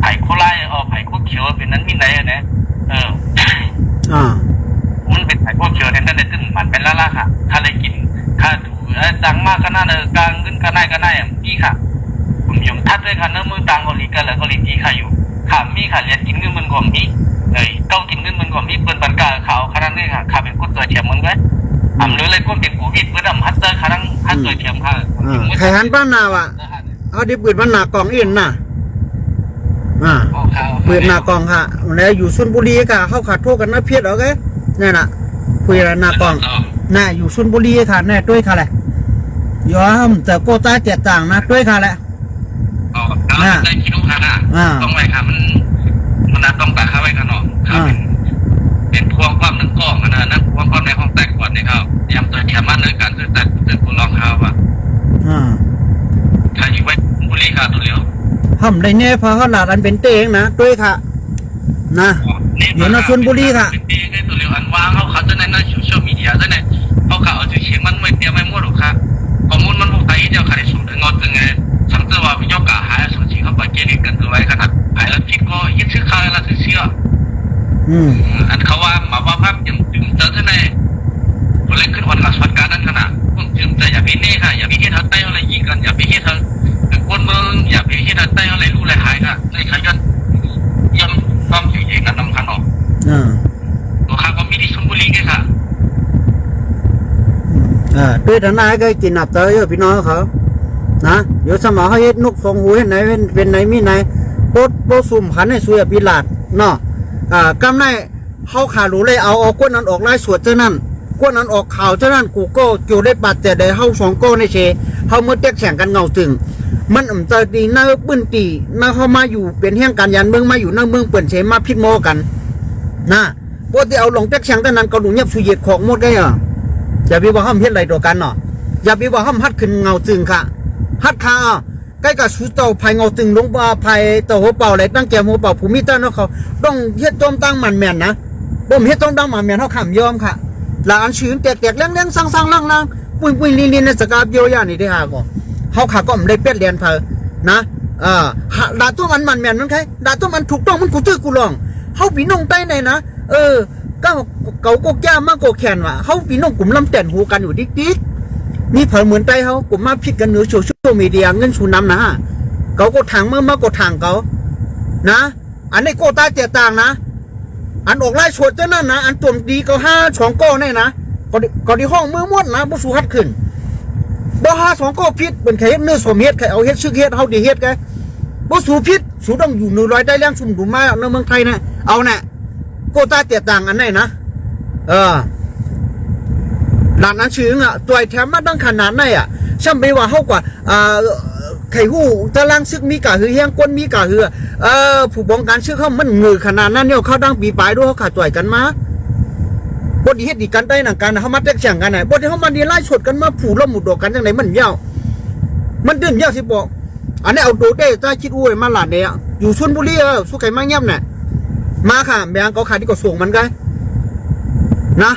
ไผ่คู่ไล่ไผ่คู่เขียวเป็นนั้นมีไหนเนี่ยมันเป็นไผ่คู่เขียวเนี่ยนั่นเลยตึ้งมันเป็นล่าค่ะค่าไรกินค่าถูดังมากก็น่าเลยกลางขึ้นก็ได้พี่ค่ะผมยมทัดเลยค่ะเนื้อมือต่างก็ลีกันแล้วก็ลีที่ค่ะอยู่ค่ะมีค่ะเรียนกินเงินมันก่อนมีเก้ากินเงินมันก่อนมีเปิดบันกาเขาขนาดนี้ค่ะเป็นกุ้งตัวเฉียมมึงไว้หรืออะไรกุ้งเป็นกูวิดเมื่อดำฮัตเตอร์ขนาดฮัตตัวเฉียมค่ะใครหันบ้านนาวะเอาดิเปิดบ้านนากองอินน่ะเปิดนากองค่ะแล้วอยู่ชลบุรีค่ะเขาขาดโทษกันนะเพียรเอาไงนี่น่ะคุยอะไรนากองน่ะอยู่ชลบุรีค่ะแน่ด้วยค่ะแหละยอมแต่โกต้าเจ็ดต่างนะด้วยค่ะแหละได้คิดดูค่ะต้องไว้ค่ะมันต้องตาเข้าไว้กันเนาะครับเป็นพวงความนึกกล้องนะนั่นพวงความในห้องแต่ก่อนนี่ครับยำตัวแคมมันในการคือแต่ตึกกุลองเขาว่าถ้าอยู่ไว้บุรีค่ะตัวเดียวทำได้แน่พอเขาหลาดอันเป็นเตงนะด้วยค่ะนะอยู่ในชลบุรีค่ะในตัวเดียวอันว่างเขาจะในโซเชียลมีเดียจะในเขาเอาจุดเฉียงมันไม่เตรียมไม่มั่วหรอกค่ะข้อมูลมันพวกไทยเดียวค่ะในส่วนถึงงอตึงไงสังเกตว่ามียอดกาหายส่วนจริงเขาปล่อยเกลิกันตัวไว้ขนาดหายแล้วพิษก็ยึดชื่อเขาแล้วถือเชื่ออันเขาว่าหมาว่าภาพยังจึงเจอที่ไหนตัวเล็กขึ้นวันหลักสวัสดิการนั้นขนาดผมจึงแต่อย่าพิเนี่ค่ะอย่าพิที่ทัดใต้อะไรยิงกันอย่าพิที่ทัดเป็นคนเมืองอย่าพิที่ทัดใต้อะไรรู้อะไรหายค่ะในขยันย่ำต้องอยู่เองกันนำขันออกตัวข้าก็มีที่ชลบุรีไงค่ะด้วยทนายก็กินอับเตยพี่น้องเขานะเดี๋ยวสมอเขาเฮ็ดนกทรงหูเห็นไหนเป็นไหนมีไหนโป๊ดสุ่มขันให้สวยพิลาดเนาะกำไรเขาขารู้เลยเอาก้นนั้นออกไล่สวดเจ้านั่นก้นนั้นออกข่าวเจ้านั่นกูก็จูได้ปัดแต่ได้เข้าสองก้ในเชเขาเมื่อเต็กแข่งกันเงาตึงมันเตยดีน่าปื้นตีน่าเข้ามาอยู่เป็นแห่งการยันเมืองมาอยู่นั่งเมืองเปิ่นเชมาพิษโมกันนะปกติเอาหลงเต็กแข่งแต่นั้นก็ดูเงียบสุเย็ดของหมดได้เหรออย่าไปว่าห้ามเฮ็ดอะไรตัวกันเนาะอย่าไปว่าห้ามฮัดขึ้นเงาตึงค่ะฮัดคาใกล้กับสุดเต่าภายเงาตึงลงมาภายเต่าหัวเป่าอะไรตั้งแก่หัวเป่าภูมิต้านเขาต้องเฮ็ดต้มตั้งมันแม่นนะบ่มเฮ็ดต้มตั้งมันแม่นเขาขำยอมค่ะหลานชื้นแตกๆแรงๆสั่งๆล่างๆปุ้ยๆลีนๆในสกาบโยย่านี่ได้หาก่อนเขาขาก็ไม่ได้เป็ดเรียนเพอนะด่าตัวมันแม่นนั่นใครด่าตัวมันถูกต้องมันกูตื้อกูลองเขาปีน้องใต้ไหนนะก็เก่าก็ย่ามากก็แขนว่ะเขาปีน้องกลุ่มลำแต่นหูกันอยู่ดิ๊กนี่เผยเหมือนใจเขากลุ่มมาพิดกันเหนือโซเชียลมีเดียเงินชูน้ำนะเขาก็ทางเมื่อมาก็ทางเขานะอันนี้โกตาเจต่างนะอันออกไล่ชวดเจ้านั่นนะอันตุ่มดีก็5 2 ก้อนี่นะก็ดีห้องมือมดนะบุสูฮัดขึ้นบ่5 2 ก้อพิษเป็นใครเนื้อสมเฮ็ดใครเอาเฮ็ดชื่อเฮ็ดเขาดีเฮ็ดไงบุสูพิษสูต้องอยู่100ได้แรงชุ่มดูมาในเมืองไทยนะเอาแน่โกตาเจต่างอันไหนนะหลานนั้นชื่อตัวแถมมาตั้งขนาดไหนช่ำไปว่าเขากว่าไข่หูตะลังซึกมีกะหือเฮียงก้นมีกะหือผู้ป้องกันชื่อเขามันเงือขนาดนั้นเนี่ยเขาดังปีปลายด้วยเขาขาดจ่อยกันมา บ่ดีเฮ็ดดีกันได้หนังกันเฮามาแตกเสียงกันน่ะบ่ได้เฮามาดีไล่ชดกันมาผูล้มหมุดดอกกันจังได๋มันยาวมันเดินยาวสิบอกอันนี้เอาโดเต้ตาคิดอู้มาหลานเนี่ยอยู่ชลบุรีสุไก่มาเงียบเนี่ยมาค่ะแมงเกาขาที่ก็ส่งมันกันนะ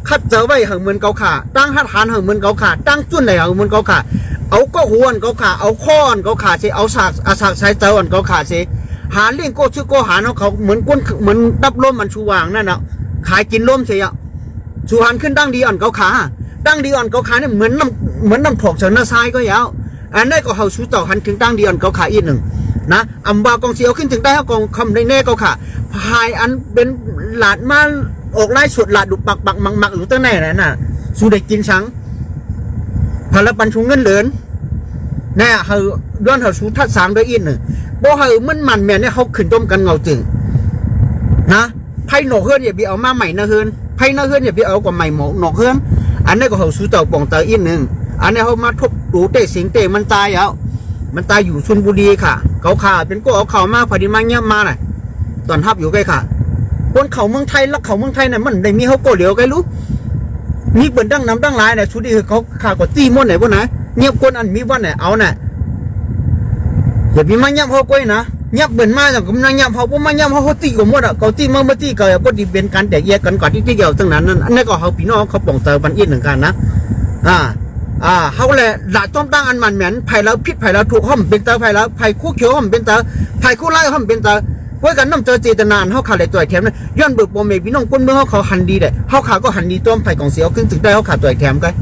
คัดเจอไว้หังเหมือนเกาขาตั้งหัดหันหังเหมือนเกาขาตั้งจุ่นไหนหังเหมือนเกาขาเอาก็หวนเกาขาเอาค้อนเกาขาสิเอาสากใช้เจออันเกาขาสิหาเลี้ยงโก้ชื่อโก้หาเขาเหมือนก้นเหมือนดับลมมันชูวางนั่นนะขายกินลมเสียชูหันขึ้นตั้งดีอ่อนเกาขาตั้งดีอ่อนเกาขาเนี่ยเหมือนน้ำถกเฉินน้าทรายก็ยาวอันนี้ก็เขาชูต่อหันถึงตั้งดีอ่อนเกาขาอีกหนึ่งนะอัมบากองเสียวขึ้นถึงได้เขากองคำในแน่เกาขาพายอันเป็นหลาดมาออกไล่สวดหลาดดุปักมักอยู่ตั้งแน่น่ะสูได้กินช้างพลับันชุงเงินเหลือนแน่เขาย้อนเขาชูทัดสามด้วยอีกหนึ่งบ่เขามันแม่เนี่ยเขาขึ้นต้มกันเงาจึงนะไพ่หนอกเฮือนอย่าไปเอามาใหม่นะเฮือนไพ่นะเฮือนอย่าไปเอากว่าใหม่หมอกเฮือนอันนี้ก็เขาสู้เต่าป่องเต่าอีกหนึ่งอันนี้เขามาทบดูเตะสิงเตะมันตายแล้วมันตายอยู่ชลบุรีค่ะเขาขาเป็นก็เอาเข่ามาพอดีมาเงียบมาหน่อยตอนทับอยู่ใกล้ค่ะคนเขาเมืองไทยลักเขาเมืองไทยเนี่ยมันได้มีเขาโกเหลียวไกลรู้มีเปิดดังน้ำดังลายเนี่ยชุดนี้เขาขาก็ตีม้วนไหนพวกไหนเงียบคนอันมีวันไหนเอาเนี่ยอย่าไปมาเงียบเขาก้อยนะเงียบเบิ่นมาจากกำลังเงียบเขาพวกมาเงียบเขาตีกันหมดอ่ะเขาตีมาตีกันก็ดีเป็นการแตกแยกกันก่อนที่เกี่ยวตั้งนั้นนั่นอันนี้ก็เขาพี่น้องเขาป่องเตอบันอีกหนึ่งกันนะเขาแหละหลาต้มตั้งอันมันเหม็นไผ่แล้วพิษไผ่แล้วถูกห้อมเป็นเตอไผ่แล้วไผ่คู่เขียวห้อมเป็นเตอไผ่คู่ไล่ห้อมเป็นเตอไว้กันน้ำเจอเจตนานเขาขาดเลยตัวแถมนะย้อนเบิกโมเมพี่น้องก้นเมื่อเขาหันดีเลยเขาขาก็หันดีต้มไผ่ของเสียวขึ้นถึงได้เขาขาดตัวแถมกัน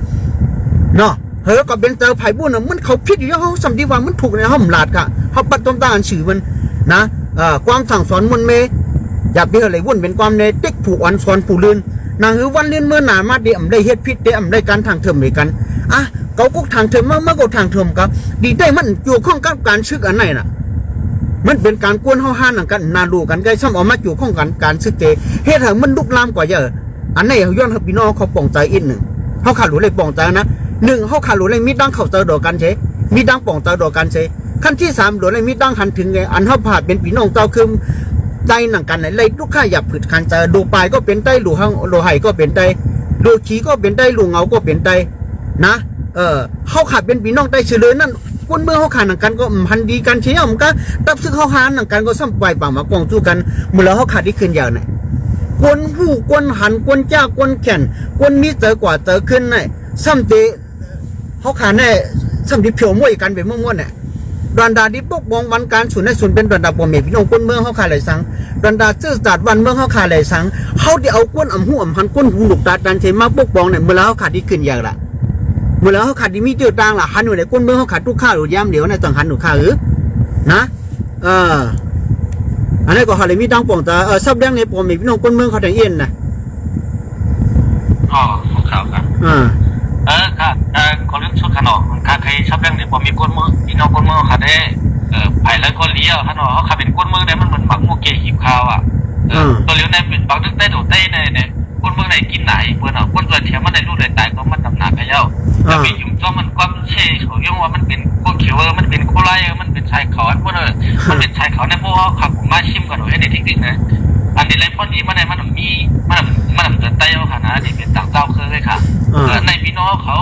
เนาะเฮ้ยก็เป็นเตอไผ่บุญน่ะมันเขาพิษอยู่เขาสัมดีว่ามันถูกในห้อมหลาดค่ะเขาปัดต้มตั้งอันสื่อมันนะความสั่งสอนมันเมอย่าไปอะไรวุ่นเป็นความในเด็กผูกอันสอนผู้ลื่นนางคือวันเลื่อนเมื่อหนามาเดี่ยมได้เฮ็ดพิษเดี่ยมได้การทางเทิมเลยกันเขาก็ทางเทิมเมื่อก็ทางเทิมครับดีได้มันเกี่ยวข้องกับการชึกอันไหนน่ะมันเป็นการกวนห้าห้านกันนาดูกันใกล้ช่ำออกมาเกี่ยวข้องกันการชึกเจเฮ็ดให้มันลุกลามกว่าเยอะอันไหนเขาย้อนเขาพี่น้องเขาป่องใจอีกหนึ่งเขาขาดหลุดเลยป่องใจนะหนึ่งเขาขาดหลุดเลยมีดังเข่าเตอดอกันเชมีดังป่องเตอดอกันเชขั้นที่สามหลุดเลยมีดังหันถึงไงอันเขาผ่าเป็นพี่น้องเต้าคือใจหนังกันเลยลูกข้าอยากผืดคันเจอดูปลายก็เป็นได้ดูห้างดูไห่ก็เป็นได้ดูขี้ก็เป็นได้ดูเงาก็เป็นได้นะเขาขาดเป็นพี่น้องได้เฉลยนั่นคนเมื่อเขาขาดหนังกันก็พันดีกันเชี่ยวมันก็ตับซึกเขาหาหนังกันก็ซ้ำไปป่ามากองจู้กันเมื่อเขาขาดที่ขึ้นยาวไหนคนผู้คนหันคนจ้าคนแข่นคนมีเจอกว่าเจอขึ้นไหนซ้ำตีเขาขาดแน่ซ้ำที่เพียวมวยกันเป็นมั่วๆเนี่ยดอนดาดิปกมองวันการสุนในสุนเป็นดอนดาปอมเมพี่น้องคนเมืองเขาขาดไหลสังดอนดาซื่อสัตย์วันเมืองเขาขาดไหลสังเขาที่เอาก้นอ่ำหูอ่ำหันก้นหูหลุกตาดันเชมาปกป้องเนี่ยเมื่อเขาขาดที่ขึ้นอย่างละเมื่อเขาขาดที่มีเจือต่างละหันอยู่ในก้นเมืองเขาขาดทุกข้าวหรือย่ำเดี๋ยวในต่างหันหนูข้าวนะอันนี้ก็เขาเลยมีดังป่องตาซับแดงในปอมเมพี่น้องคนเมืองเขาแต่เอ็นนะของข่าวครับค่ะคนเรื่องชุดขนมค่ะใครชอบเรื่องเนี่ยผมมีก้นมือพี่น้องก้นมือค่ะได้ไผ่แล้วก็เลี้ยวขนมเขาขับเป็นก้นมือเนี่ยมันเหมือนหมักมูเกะหิบข้าวตัวเลี้ยวในเป็นบางตึ้งใต้ถูกใต้ในเนี่ยก้นมือในกินไหนเพื่อนเอาก้นเกิดเทียมมันในรูปในตายก็มันดำหนักกันเย้าแล้วมียุ่งจ้อมันความเชี่ยเขาย่งว่ามันเป็นก้นเขียวมันเป็นโคไลมันเป็นชายเขาอันพวกนั้นมันเป็นชายเขาในพวกเขาขับผมมาชิมกันหน่อยให้ในทิกๆนะอันนี้เลยพอดีมันในมันมีมันเกิดใต้เขาค่ะนะที่เป็นต่างเจ้าเคยเลยค่ะในพี่น้องเขา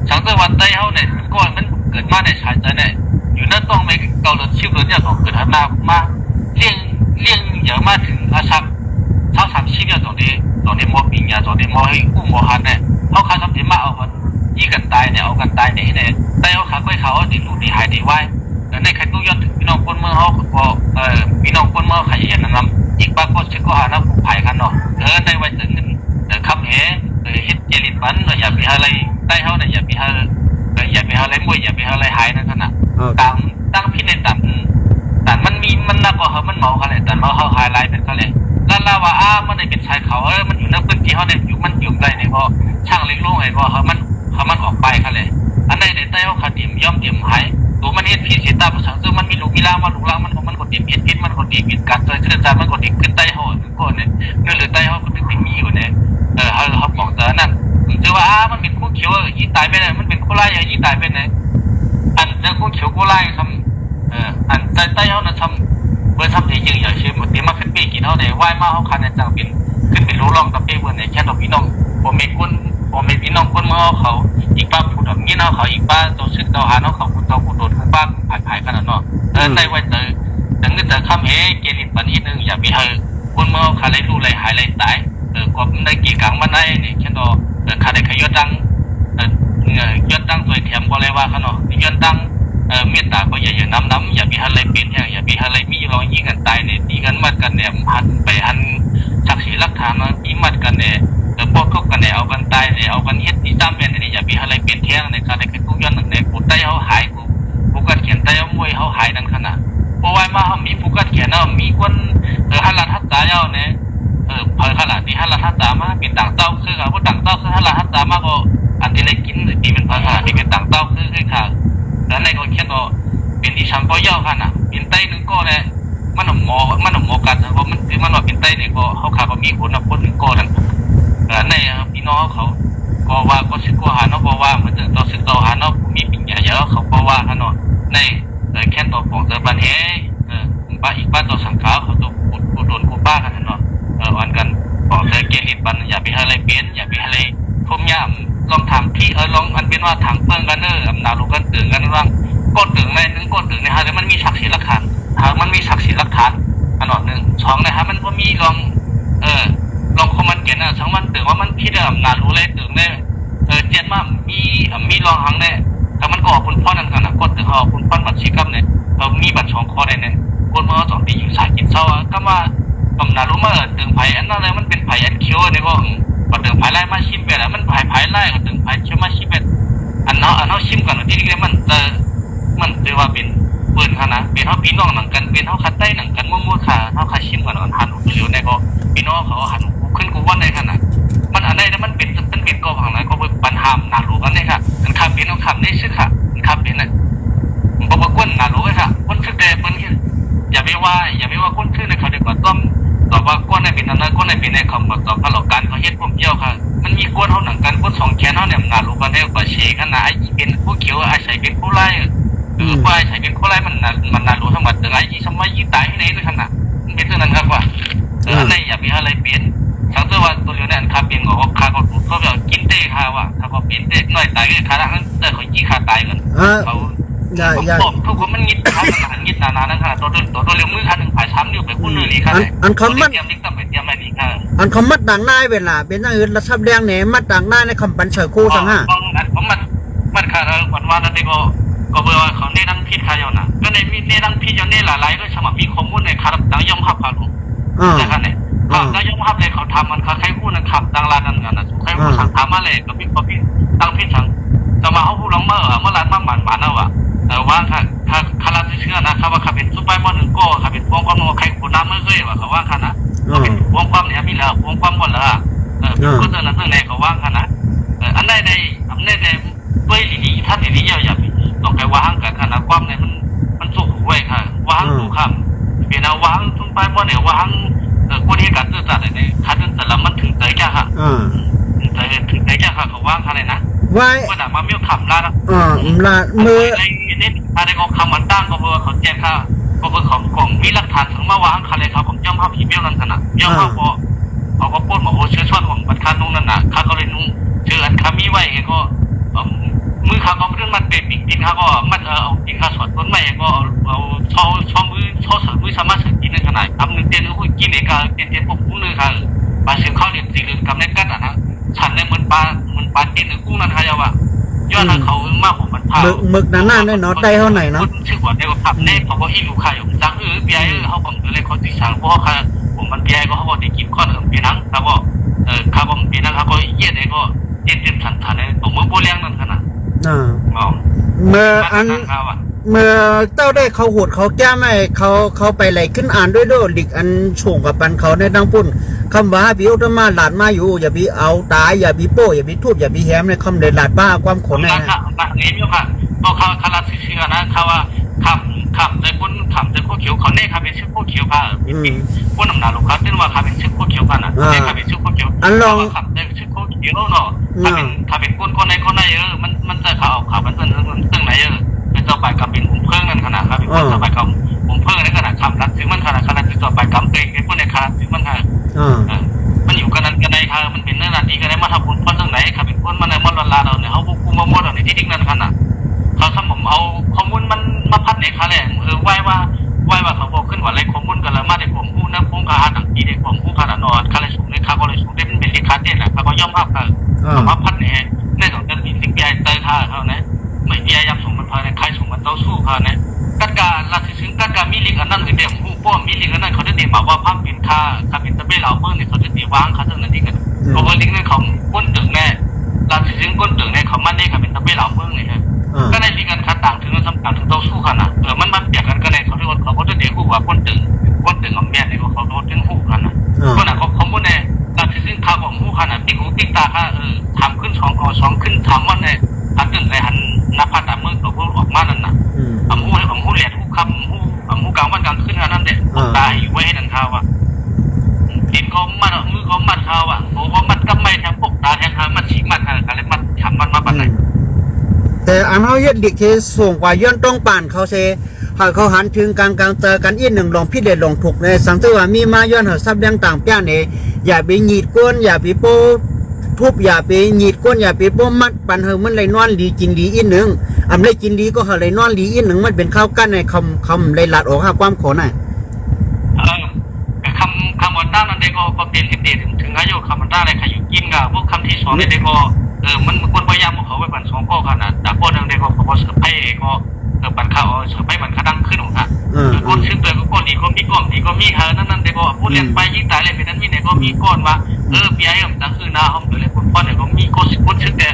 ฉันก็วันใต้เขาเนี่ยก่อนมันเกิดมาในชายใจเนี่ยอยู่นั่นต้องไม่เกาหลีชิวเลยเนี่ยต้องเกิดหน้ามาเลี้ยงเยอะมากถึงอาชักเท่า30เนี่ยตรงนี้มอปิงเนี่ยตรงนี้มอให้กู้มอหันเนี่ยเขาขาดทำที่มาเอาคนยี่กันตายเนี่ยเอากันตายเนี่ยเนี่ยใต้เขาขาก้อยเขาดีลูกดีหายดีไว้ในใครตู้ย้อนถึงพี่น้องคนเมืองเขาก็พี่น้องคนเมืองใครเห็นนะครับอีกบางคนชื่อก็หาน้ำผู้ภัยกันเนาะในวัยถึงคำเหฮิตเจลินปันอย่าไปอะไรใต้เขาเนี่ยอย่าไปอะไรมวยอย่าไปอะไรหายนั่นขนาดตั้งพิษในแต่มันนักกว่าเขามันเมาเขาเลยแต่เขาหายลายเป็นเขาเลยแล้วลาวามันในเป็นชายเขามันอยู่ในพื้นที่เขาเนี่ยอยู่มันอยู่ได้เนี่ยพอช่างเล็กลงไอ้พอเขามันออกไปเขาเลยอันใดในใต้เขาขาดเตรียมย่อมเตรียมหายตัวมันเฮ็ดผิดเสียตาประชาชนมันมีลูกมีล่างมันลูกล่างมันกดดิบพิษมันกดดิบพิษการเจริญใจมันกดดิบขึ้นใต้เขาก็เนี่ยเนื้อหรือใต้เขาก็ถึงมีอยู่เนี่ยเขาบอกแต่นั่นถือว่ามันเป็นคู่เขียวยี่ตายไปไหนมันเป็นคู่ไล่ยี่ตายไปไหนอันเจอคู่เขียวคู่ไล่ทำอันใต้เขาเนี่ยทำเมื่อทำที่ยืนอย่างเช่นหมดที่มาขึ้นปีกินเขาเนี่ย ไหว้มาเขาคันเนี่ยจังเป็นขึ้นเป็นรู้รองตะเป้เมื่อไหร่แค่ตัวพี่น้องผมไม่กุ้นผมไม่พี่น้องกุ้นเมื่อเขาอีกป้าผู้ดอกงี้เขาอีกป้าตัวซึกตัวหาเขาผู้ตัวผู้โดดผู้ป้าผายขนาดเนาะได้ไว้เจอดังนั้นแต่คำเฮเกลิดปันอีนึงอย่าไปเฮกุ้นเมื่อเขาเลยรู้เลยหายเลยตายก็ได้กี่ครั้งมาได้เนี่ยแค่ตัวขาได้ขยอดังยอดตั้งสวยเทียมก็เลยว่าเขาเนาะยอดตั้งเมตตาก็อย่าน้ำอย่าไปหันเลยเป็นอย่าไปหันเลยมีรอยยิงกันตายเนี่ยตีกันมัดกันเนี่ยหันไปหันสักสีหลักฐานมาตีมัดกันเนี่ยพวกเขากันเนี่ยเอากันตายเนี่ยเอากันเฮ็ดตีตามเป็นเนี่ยอย่าไปหันเลยเป็นเที่ยงเนี่ยเขาได้คือกูย้อนหนึ่งเนี่ยกูไตเขาหายกูกัดเขียนไตเขามวยเขาหายนั่นขนาดเพราะว่ามาเขามีผู้กัดเขียนเนาะมีคนฮัลลัดฮัตตาเนาะเนี่ยเพอขนาดที่ฮัลลัดฮัตตามาเป็นต่างเต้าคือกับผู้ต่างเต้าคือฮัลลัดฮัตตามาก็อันที่เลยกินที่เป็นภาษาที่เป็นต่างเต้าคือค่ะแล้วในก็เขียนก็เป็นที่ชัมปอย่อค่ะนะเป็นไต้นึงก็เนี่ยมันหมอกันเพราะมันคือมันว่าเป็นไต้เนี่ยก็เขาขาดมีคนนะคนนึงก็นั่นในพี่น้องเขาก็ว่าก็ซึกก็หาเนาะก็ว่ามันจะต่อซึกต่อหาเนาะมีปิ่งใหญ่เยอะเขาก็ว่าค่ะเนาะในแค่ตัวของเซอร์บันเฮป้าอีกป้าตัวสังขารเขาตัวกูโดนกูป้ากันเนาะวันกันบอกเลยเกลิดบันอย่าไปอะไรเปลี่ยนอย่าไปอะไรพมยามลองถามพี่ลองอันเป็นว่าถังเปิ้งกันอำนาจลูกกันตื่นกันว่างก้นตื่นในนึงก้นตื่นในฮะแต่มันมีศักดิ์ศรีหลักฐานมันมีศักดิ์ศรีหลักฐานอันหนึ่งสองนะฮะมันก็มีลองคอมมันเกณฑ์นะทั้งมันตื่นว่ามันพี่เดิมอำนาจรู้เลยตื่นเลยเจ็ดว่ามีลองหังเนี่ยแต่มันก็ออกคุณพ่อนั่นกันนะก้นตื่นออกคุณพ่อบัตรชีกับเนี่ยมีบัตร2ข้อได้เนี่ยก้นเมื่อ2 ปีอยู่สายกินเศร้าก็ว่าอำนาจรู้มาตื่นไผ่อันนั้นเลยมันเป็นไผ่อันเคี้ยวเนี่ยก็ตื่นไผ่ไล่มาชิมไปแล้วมันไผ่ไล่ก็ตื่นไผ่เชื่อมาชิมไปอันเนาะชิมกันที่นี่มันจะว่าเป็นเปิดค่ะนะเป็นเขาพี่น้องหนังกันเป็นเขาคัดได้หนังกันมั่วๆค่ะเขาคัดชิมกันหันหูเหลียวในก็พี่น้องเขาหันหูขึ้นกูว่าในขนาดมันอันไหนแล้วมันเป็นก็ผังไหนก็เป็นปัญหาหนาหลูกันเนี่ยค่ะมันขับเป็นเขาขับได้ซึ่งค่ะมันขับเป็นนะมันบอกว่าก้นหนาหลูค่ะก้นคือแต่เป็นอย่าไปว่าก้นคือในเขาเด็กกว่าต้มตอบว่าก้นในเป็นนั้นก้นในเป็นในคำบอกตอบพลังการเขาเฮ็ดพวกเกี่ยวค่ะมันมีก้นเขาหนังกันก้น2 แขนเขาเนี่ยหนาหลูกันได้กว่าเชขนาดไอ้เป็นผู้เขียวไอ้ใส่เป็นผู้ไล่ว่าใช้เป็นคนไรมันน่ารู้ทั้งหมดแต่ไรยี่สมัยยี่ตายที่ไหนเลยขนาดมันเป็นเรื่องนั้นครับว่าในอย่ามีอะไรเปลี่ยนทั้งตัวว่าตัวเดียวเนี่ยคาเปลี่ยนก็คาก็ถูกเขาแบบกินเต้คาว่าถ้าเขาเปลี่ยนเต้น้อยตายก็คานั้นแต่เขายี่คาตายกันเขาผมทุกคนมันยิดเขามันหันยิดนานๆนั่นค่ะตัวเลี้ยงมือคันหนึ่งผายช้ำเดียวไปคู่เนื้อนี่ค่ะอันคำมัด เตรียมนี่ต้องไปเตรียมอะไรนี่ค่ะอันคำมัดต่างนายเวลาเป็นอย่างอื่นระชับแดงเนี่ยมัดต่างนายในคำปันเฉยคู่สังห้าผมมันค่ะวันว่านั่นเองก็เบอร์เขาเนรังพิษขายนะก็ในมีเนรังพิษอย่างนี้หลายๆก็สมัครมีข้อมูลในคาร์ดังย่อมขับขาลุงนะครับเนี่ยดังย่อมขับเลยเขาทำมันเขาใครพูดนะครับดังร้านนั้นกันนะใครพูดสั่งทำมาเลยก็พิษตั้งพิษสั่งจะมาเขาพูดลงเมื่อร้านมาหมันเอาอะว่าคาราเชื่อนะครับว่าเขาเป็นซุปเปอร์มอนหนึ่งก็เขาเป็นพวงความโนใครพูดน้ำเมื่อเคยว่าเขาว่ากันนะเขาเป็นพวงความเนี่ยมีแล้วพวงความหมดแล้วก็เจอแล้วเรื่องไหนเขาว่ากันนะอันใดในด้วยดีท่านดีๆอย่าต้องไปวางกันขนาดความเนี่ยมันสุกไว้ค่ะวางถูกคำเป็นเอาวางทุ่งไปบ่เนี่ยวางคนที่การสื่อสารเนี่ยคันแต่ละมันถึงใจแก่ค่ะถึงใจแก่ค่ะเขาวางอะไรนะไว้ว่าหนักมาเมี่ยวคำละละมือในนี้อะไรก็คำมันตั้งก็เบอร์เขาแจ้งค่ะก็เบอร์ของมีหลักฐานถึงมาวางคันเลยเขาผมย่อมภาพผีเบี้ยวนั่นขนาดย่อมภาพพอเขาก็พูดบอกว่าเชื้อชาติของบัตรคันนุ่งนั่นน่ะข้าก็เลยนุ่งเชื้ออันคามีไว้ก็มือเขาก็เรื่องมันเป็นปิงเขาก็มันเอาปิงเขาสวดต้นไม้ก็เอาช่อมือสามารถกินในขนาดทำหนึ่งเตียนก็กินเอกาเตียนพวกกุ้งเลยค่ะปลาเสือข้าวเรียนสีเหลืองกับในกัดนะฉันในเหมือนปลาเตียนกุ้งนั่นค่ะยาวะย้อนเขามากผมมันพาหมึกหน้าได้เนาะได้เท่าไหร่เนาะชื่อว่าในว่าขับในเขาก็อีลูกค่ะอยู่จังเปียเขาผมเลยเขาติดสั่งเพราะค่ะผมมันเปียก็เขาบอกติดกินข้อหนึ่งปีนังแล้วก็ข้าวผมปีนังเขาก็เยี่ยเลยก็เต็มสันในตัวมือโบเลี้ยงนั่นขนาดเมื่อเต้าได้เขาโหดเขาแก้ไม่เขาไปไหลขึ้นอ่านด้วยหลีกอันโฉงกับปันเขาในดังปุ่นคำว่าพี่อุตมาหลาดมาอยู่อย่าพี่เอาตายอย่าพี่โป้อย่าพี่ทูบอย่าพี่แฮมในคำเด็ดหลาดบ้าความขนนะค่ะนี่มีค่ะตัวเขาคาราเชื่อนะเขาว่าขับใจคนขับใจพวกเขียวเขาเน่ขับเป็นชื่อพวกเขียวค่ะพวกน้ำหนาลูกค้าที่ว่าขับเป็นชื่อพวกเขียวค่ะนะเน่ขับเป็นชื่อพวกเขียวอันลองขับใจชื่อพวกเขียวเนาะขับเป็นคนในมันจะเขาเอาขับมันตึ้งไหนเป็นต่อไปกับเป็นผมเพิ่งนั่นขนาดครับเป็นคนต่อไปกับผมเพิ่งในขนาดขับรัดซื้อมันขนาดจะต่อไปกับเองเป็นพวกในขนาดซื้อมันค่ะ ค่าเป็นตะเบ้เหล่าเมืองเนี่ยเขาจะตีวางค่าเท่านั้นที่กันเพราะว่าลิงเนี่ยเขาก้นตึงแน่หลักสิ่งก้นตึงเนี่ยเขามันเนี่ยเขาเป็นตะเบ้เหล่าเมืองเนี่ยฮะก็ในที่กันค่าต่างถึงนั้นต่างถึงต้องสู้กันนะมันเปรียบกันก็ในเขาเรียกว่าเขาก็จะเดี๋ยวคู่ว่าก้นตึงกับแม่เนี่ยเขาโดนถึงคู่กันนะก็น่ะเขาพูดเนี่ยหลักสิ่งข่าวของคู่กันนะปีหูปีตาค่ะทำขึ้นสองขึ้นทำวันเนี่ยอันตึงในหันนับพันตามเมืองตัวพวกออกมานั่นน่ะอำหูเลียดหูคำหูกลางวันกลางคืนนั่นเด็ดตายอยู่ไว้ให้นั่นข่าวอ่ะดินเขามัดมือเขามัดข่าวอ่ะโอ้เขามัดกับไม่แทงพวกตาแทงหางมัดชี้มัดอะไรมัดทำมันมาปันไหนแต่อันเขาเยอะดิเคส่งกว่าย้อนต้องป่านเขาเซเขาหันถึงกลางเจอกันอีกหนึ่งลองพิเดลองถูกในสังเกตว่ามีมาย้อนหัวซับแดงต่างแป้นเนี่ยอย่าไปหยีดก้นอย่าไปโป้ทุบอย่าไปหยีดก้นอย่าไปโป้มัดปันเฮมันเลยนอนดีกินดีอีกหนึ่งอำเลยกินดีก็เขาเลยนอนดีอีกหนึ่งมันเป็นข้าวกั้นในคำเลยหลัดออกหาความขอน่ะคำวันด้านนั้นเด็กก็เปลี่ยนเด็ดถึงอายุคำวันด้านอะไรใครอยู่กินกับพวกคำที่สองเด็กก็มันคนพยายามเขาไปบันสองข้อขนาดแต่คนเด็กก็พอเสือไพ่ก็บันข้าวเสือไพ่บันข้าดังขึ้นหรอกฮะคนชื่อตัวก็คนดีก็มีก้อนดีก็มีเธอนั่นเด็กก็พูดเรียนไปยิ่งตายเลยเป็นนั้นมีเด็กก็มีก้อนว่าปีไอ้ผมตั้งคือนาเขาเลยคนป้อนเด็กก็มีก้อนชื่อแต่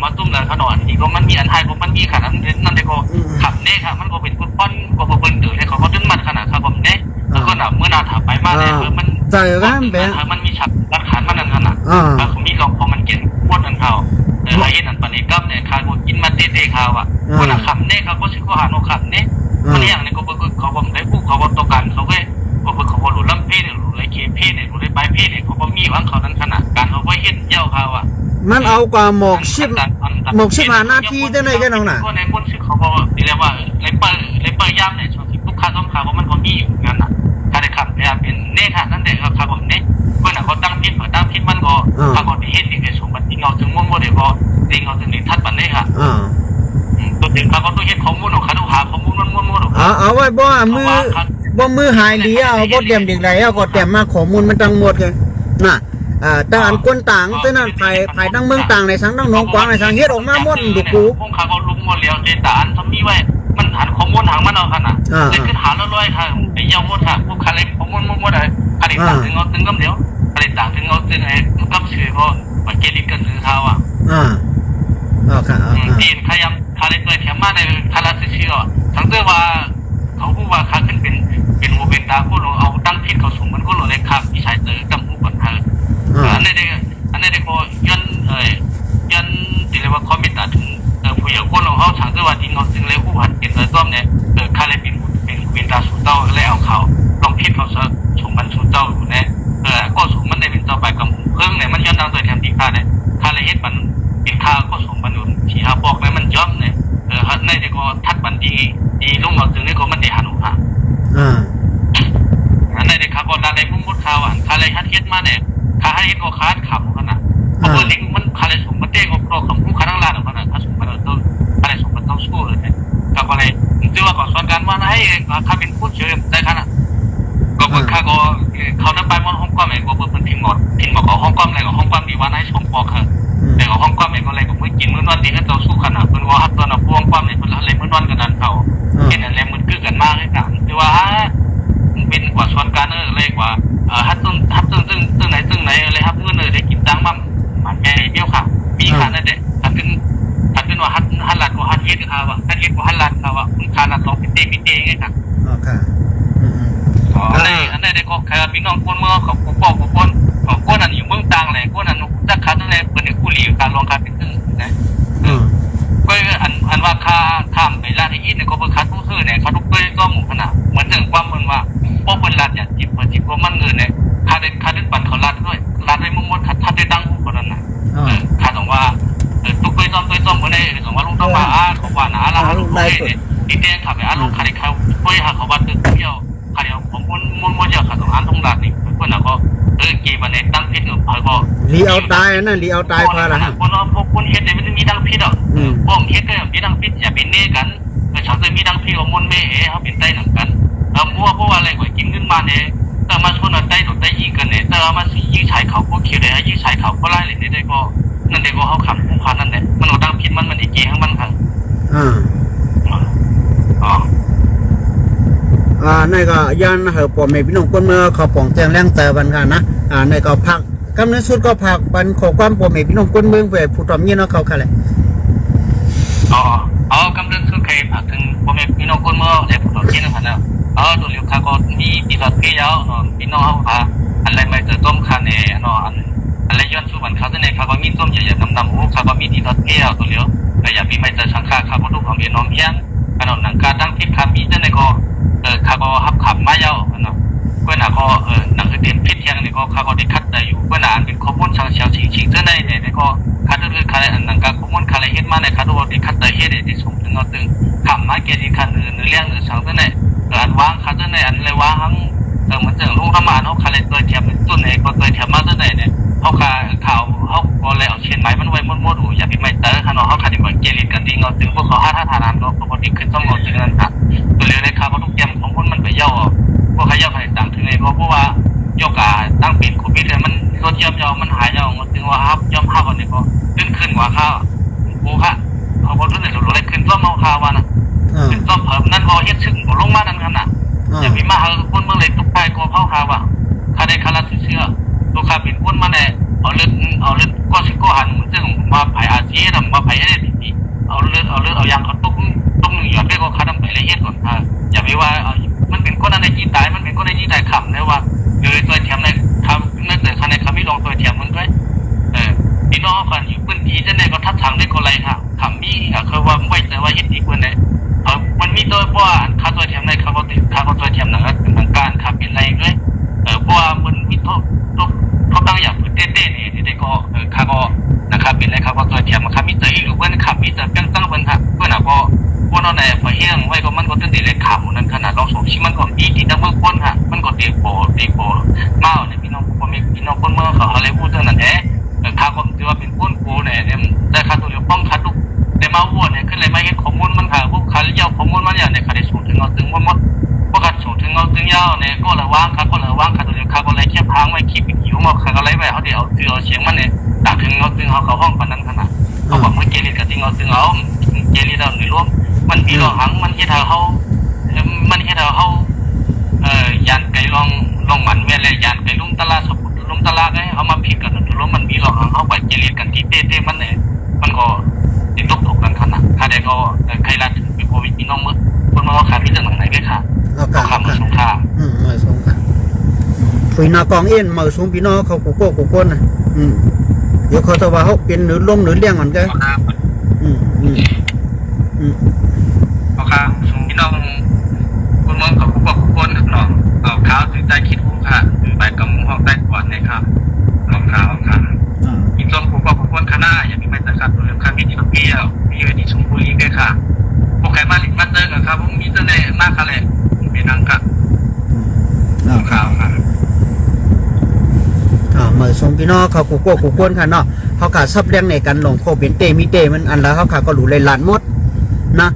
มาตุ้มเลยขนมดีก็มันมีอันไทยก็มันมีขนาดนั้นเด็กก็ขับเนี่ยค่ะมันก็เป็นคนป้อนก็เป็นตื่นเลยเขาก็จนมันขนาดครับผมเนี่ยแล้วก็หนาเมื่อนาถาไปมาเลยมันใจร้านแบบมันมีฉับรักขานมันนั่นขนาดแล้วผมมีลองพอมันกินป้อนนั่นเขาไอ้เห็นอันปนิกับเนี่ยข้าวกินมาเตะข้าวอ่ะคนละคำเนี่ยเขาก็ชื่อว่าหาโนขับเนี่ยมันอย่างเนี่ยก็เขาบอกได้ผู้เขาบอกตัวกันเขาก็เขาบอกหลุดลำเพศเนี่ยหลุดไรเคเพศเนี่ยหลุดไรใบเพศเนี่ยเขาก็มีว่างเขานั้นขนาดการเขาก็เห็นเย้าเขาอ่ะมันเอากว่าหมกชิบหาหน้าที่ได้ไหนกันน้องน่ะก็ในบนชื่อเขาบอกเรียกว่าไรเปิดย่ำเนี่ยช่วงที่ลูกค้าต้องข่าวว่ามันก็มีอยู่งั้นน่ะการได้ขับเนี่ยเป็นเนี่ยค่ะนั่นเด็กครับผมเนี่ยเมื่อน่ะเขาตั้งพิษมันก็เขาก็เห็นที่ในสมบัติเงาถึงมุ่งว่าเดี๋ยวก็จริงเขาถึงในทัดปันเนี่ยค่ะตัวจริงเขาก็ต้องเห็นข้อมูลของเขาต้องหาข้อมูลมันเอาไว้มือหายดีเอาบ่เตรียมดิ่งไรเอาก็เตรียมมาข้อมูลมันตั้งหมดเลยน่ะแต่อันคนต่างแต่นั้นภายตั้งเมืองต่างในสังตั้งหนองกวางในสังเฮ็ดออกมาหมดดูกูพวกเขาก็ลุกหมดแล้วแต่อันทำมีไว้มันหันข้อมูลทางมันเอาขนาดเลยขึ้นหาร้อยค่ะไอ้ยาวหมดค่ะพวกใครเลยข้อมูลหมดเลยอะไรต่างถึงเอาถึงกำเดียวอะไรต่างถึงเอาถึงไอ้กำเชื่อก็มาเกลิกันซื้อเท้าอ่ะค่ะที่ขยับคาเลยตัวแถมมาในคาราซิเชียสังเกตว่าเขาพูดว่าขาขึ้นเป็นหูเป็นตาก็เอาตั้งพิษเขาสูงมันก็เลยครับพี่ชายเจอกำหูก่อนเธออันนี้เด็กก็ยันที่เรียกว่าคอมเมนต์ถึงผู้ใหญ่คนของเขาสังเกตว่าที่เขาถึงเลยผู้หันเป็นเลยต้อมเนี่ยคาเลยเป็นตาสูเต้าแล้วเอาเขาลองพิษเขาสูงมันสูเต้าอยู่เนี่ยก็สูงมันได้เป็นเจ้าใบกำหูเพิ่งเนี่ยมันย้อนดังโดยแทนที่คาเนี่ยคาเลยเฮ็ดมันเป็นข้าวก็ส่งบรรลุที่หาบอกแล้วมันย่อมเนี่ยในเด็กก็ทัดบันดีลุงเราถึงนี่ก็มันได้หันหัวในเด็กขาบอลอะไรพุ่งมุดข่าวอ่ะคาเลยฮัดเฮ็ดมาเนี่ยคาให้เฮ็ดก็คาดขับกันนะเพราะว่าลิงมันคาเลยส่งมันเด้งก็เพราะของผู้ค้าทั้งร้านของมันถ้าส่งมันต้องคาเลยส่งมันต้องสู้เลยกับอะไรจึงว่าก่อนส่วนการว่าให้คาเป็นผู้เชื่อได้ขนาดก็เปิดคาก็เขานั้นไปมันห้องก้อมเองก็เปิดเป็นทิ้งหมดของห้องก้อมอะไรกับห้องก้อมดีว่าให้ส่งบอกค่ะแต่ของห้องก้อมเองก็อะไรก็ไม่กินมื้อนอนดีให้เราสู้ขนาดเป็นว่าฮัตตัวน่ะพวงก้อมเนี่ยเป็นอะไรมื้อนอนกันนั้นเขาเห็นอะไรมันคือกันมากเลยกันคือว่าเป็นกว่าส่วนการเลยกว่าฮัตตึงไหนอะไรครับเมื่อได้กินตังมั่มมันแก่เบี้ยวค่ะมีค่ะนั่นแหละถ้าขึ้นว่าฮัตลัดกว่าฮัตเฮ็ดค่ะว่าฮัตเฮ็ดกว่าฮัตลัดค่ะว่าคุณค่าลัดต้องพิเตไงค่ะค่ะอันนี้ได้ก็แค่พี่น้องคนเมื่อเขาคนนั้นอยู่เมืองต่างแหละคนนั้นจะขาดนั่นแหละเป็นคู่รีการลองการเป็นตึ้งนะก็อันว่าค่าข้ามไปร้านที่ยี่เนี่ยก็เป็นค่าตู้ซื้อเนี่ยเขาทุกเป้ก็หมู่ขนาดเหมือนถึงความมันว่าพวกเป็นร้านอย่างจิบว่ามันเงินเนี่ยค่าเด็ดปั่นเขาร้านด้วยร้านได้มุ่งมั่นค่าได้ดังหูคนนั้นนะค่าต้องว่าตู้เป้ต้อมเมื่อไหร่ต้องว่าลุงต้องว่าเขาว่าหนาละลุงเป้เนี่ยที่แดงขับไปลุงค่าได้เขาเป้หาเขาว่าตึกเที่ยวค่าเดียวผมมุ่งเยอะค่าต้องต้องร้านนี่คนน่ะก็กี่วันเนี่ยตั้งพิษอยู่พอก็ลีเอาตายนั่นลีเอาตายพอละฮะคนเฮ็ดเนี่ยมันมีตั้งพิษอ่ะพวกเฮ็ดก็มีตั้งพิษอย่าเป็นเน่กันชาวเตยมีตั้งพิษของมนเม่เขาเป็นไตหนังกันมั่วเพราะว่าอะไรกว่ากินขึ้นมาเนี่ยแต่มาชนไตถูกไตยิงกันเนี่ยแต่มาสียื้อฉายเขาก็เขียวเลยยื้อฉายเขาก็ไล่เลยได้ก็นั่นเด็กก็เขาขับผู้พันนั่นแหละมันเอาตั้งพิษมันที่เกี่ยงมันค่ะ ในก็ยันเหอปอมในพี่น้องคนเมื่อเขาป่องแจงแรงแต่วันกันนะในก็พักกำเนิดสุดก็พักบันขอความปอมในพี่น้องคนเมืองไปผู้ทอมยี่เนาะเขาค่ะเลยกำเนิดสุดใครพักถึงปอมในพี่น้องคนเมื่อในผู้ทอมยี่นะครับนะตัวเลี้ยวข้าก็มีปีศาจเพี้ยวพี่น้องเขาค่ะอะไรไม่เจอต้มคาเน่อะไรย้อนสู่บันเขาในข้าก็มีต้มใหญ่ๆดำๆหูข้าก็มีปีศาจเพี้ยวตัวเลี้ยวแต่อย่าพี่ไม่เจอสังฆาข้าก็ลูกของพี่น้องเพี้ยนขนมหนังกาตั้งทิศคำมีเจ้าในก็ข้าก็ฮับขับมาเย้าเนาะก็น่ะก็หนังคือเด่นพิษเทียงนี่ก็ข้าก็ได้คัดได้อยู่ก็น่ะเป็นข้อมูลช่างเฉียวชิงเจ้าในเนี่ยก็คัดด้วยคัดหนังกาข้อมูลคัดอะไรเฮ็ดมาในคัดด้วยได้คัดได้เฮ็ดได้ส่งถึงเอาถึงขับมาเกี่ยที่คันอื่นเรื่องช่างเจ้าในอันวางคัดเจ้าในอันเลยวางทั้งมันจะลุงประมาณเขาคัดเลยตัวเทียมต้นไหนก็ตัวเทียมมาเจ้าในเนี่ยเขาข่าวเขาก็เลยเอาเชียนไม้มันไว้มดๆอย่าไปไม่เตอขนาดเขาคัดดีกว่าเกลิกันดีเงาถึงพวกเขาท่าทานก็ปกติขึ้นต้องเงาถึงนั่นค่ะตัวเรือในข่าวเขาทุกเตรียมของคนมันไปเย่าพวกเขาเย่าไปต่างถึงเลยเพราะว่าโยกาตั้งปิดโควิดเลยมันรถเยี่ยมยาวมันหายยาวถึงว่าครับย่อมห้าวันนี้ก็ขึ้นกว่าข้าวโอ้ค่ะเขาบอกรุ่นไหนหลุดอะไรขึ้นต้มเมาข้าววะนะขึ้นต้มเพิ่มนั่นก็เฮ็ดซึ่งก็ลงมานั่นขนาดอย่ามีมาคนเมืองเลยตุกไปก็เข้าข้าวว่ะข้าได้คาราเชื่อตัวข้าเป็นคนมาแน่เอาเลือดก็สิก็หันซึ่งมาไผ่อาเจียนมาไผ่อะไรทีเอาเลือดเอายางเขาตุ้มหยอดไปก็ข้าทำไปละเอียดก่อนอย่าไปว่ามันเป็นคนในจีตายมันเป็นคนในจีตายขำนะว่าเลยตัวเทียมในทำนั่นแต่ข้าในเขาไม่ลองตัวเทียมมันด้วยพี่น้องเขาอยู่พื้นที่จะในก็ทัดทางได้ก็ไรค่ะขำมีคือว่าไม่แต่ว่าเห็นอีกคนเนี่ยมันมีตัวเพราะว่าข้าตัวเทียมในเขาก็ติดข้าก็ตัวเทียมหนังเป็นทางการข้าเป็นอะไรด้วยเพราะว่ามันมีโทษเขาตั้งอย่างเต้เนี่ยที่ก็ข้าก็นะครับเป็นอะไรครับว่าตัวเทียมครับมีแต่อีลูกเว้นขับมีแต่เพียงตั้งเว้นครับเพื่อนอ่ะก็พวกเราในพอเฮี้ยงไว้ก็มันก็ตั้งแต่เล็กขำนั่นขนาดเราสมชิมันก็มีที่ตั้งเบื้องต้นค่ะมันก็ตีโปเมาเนี่ยพี่น้องคนมีพี่น้องคนเมื่อเขาอะไรพูดเรื่องนั้นแท้ข้าก็ถือว่าเป็นพ้นกูเนี่ยได้ค่าตัวเดียวป้องคัดลูกแต่มาวัวเนี่ยขึ้นเลยไม่เห็นข้อมูลมันค่ะพวกขาเลี้ยวข้อมูลมันอย่างเนี่ยขาได้สูงถึงเอาถึงว่าหมดพวกขาสูงถึงเอาถึงยาวเนี่ยก็ระวังขาก็ระวังขาตัวเดียวขาก็เลยแค่พังไว้ขีดหิวมาขาก็เลยไปเขาเดี๋ยวเอาเสียงมันเนี่ยต่างถึงเอาถึงเขาห้องปานนั้นขนาดเขาบอกมันเกลียดกับที่เอาถึงเอาเกลียดเราหรือร่วมมันมีหลอกหังมันที่เขายันไก่ลองหมันเมื่อไรยันไก่ลุ่มตลาดสมุดลุ่มตลาดไงเขามาพิกกันร่วมมันมีหลอกหังเขาไปเกลียดกันที่เต้มันเนี่ยมันก็ติดตกกันขนาดข้าได้ก็ใครรัดเป็นโควิดพี่น้องมั้งคนมาขาดที่เรื่องไหนด้วยค่ะเขาขาดมาสงครามมาสงครามฝืนนากองเอ็นมาสงพี่น้องเขากูโก้นะเดี๋ยวเขาจะว่าเขาเป็นหรือล้มหรือเลี้ยงมันก็เขาขาดพี่น้องคนมองเขากูโก้กับน้องเอาขาวถือใจคิดหูค่ะถือใบกำมือห้องใต้ก่อนเลยครับรองขาวค่ะอีกส่วนกูโก้คณะอย่ามีไม่ตัดขาดตัวเรื่องข้ามีที่เราเปี้ยวมีอยู่ที่ชมพูลิงด้วยค่ะพวกใครมาเจอกับครับผมมีเจอในมากค่ะเลยเป็นนังค่ะข่าวค่ะเมื่อสงพี่น้องเขากูโก้ค่ะเนาะเขาขาดซับเลี้ยงในกันหลงโคเป็นเตมีเตมันอันแล้วเขาขาดก็หลุเลยหลานมดนะ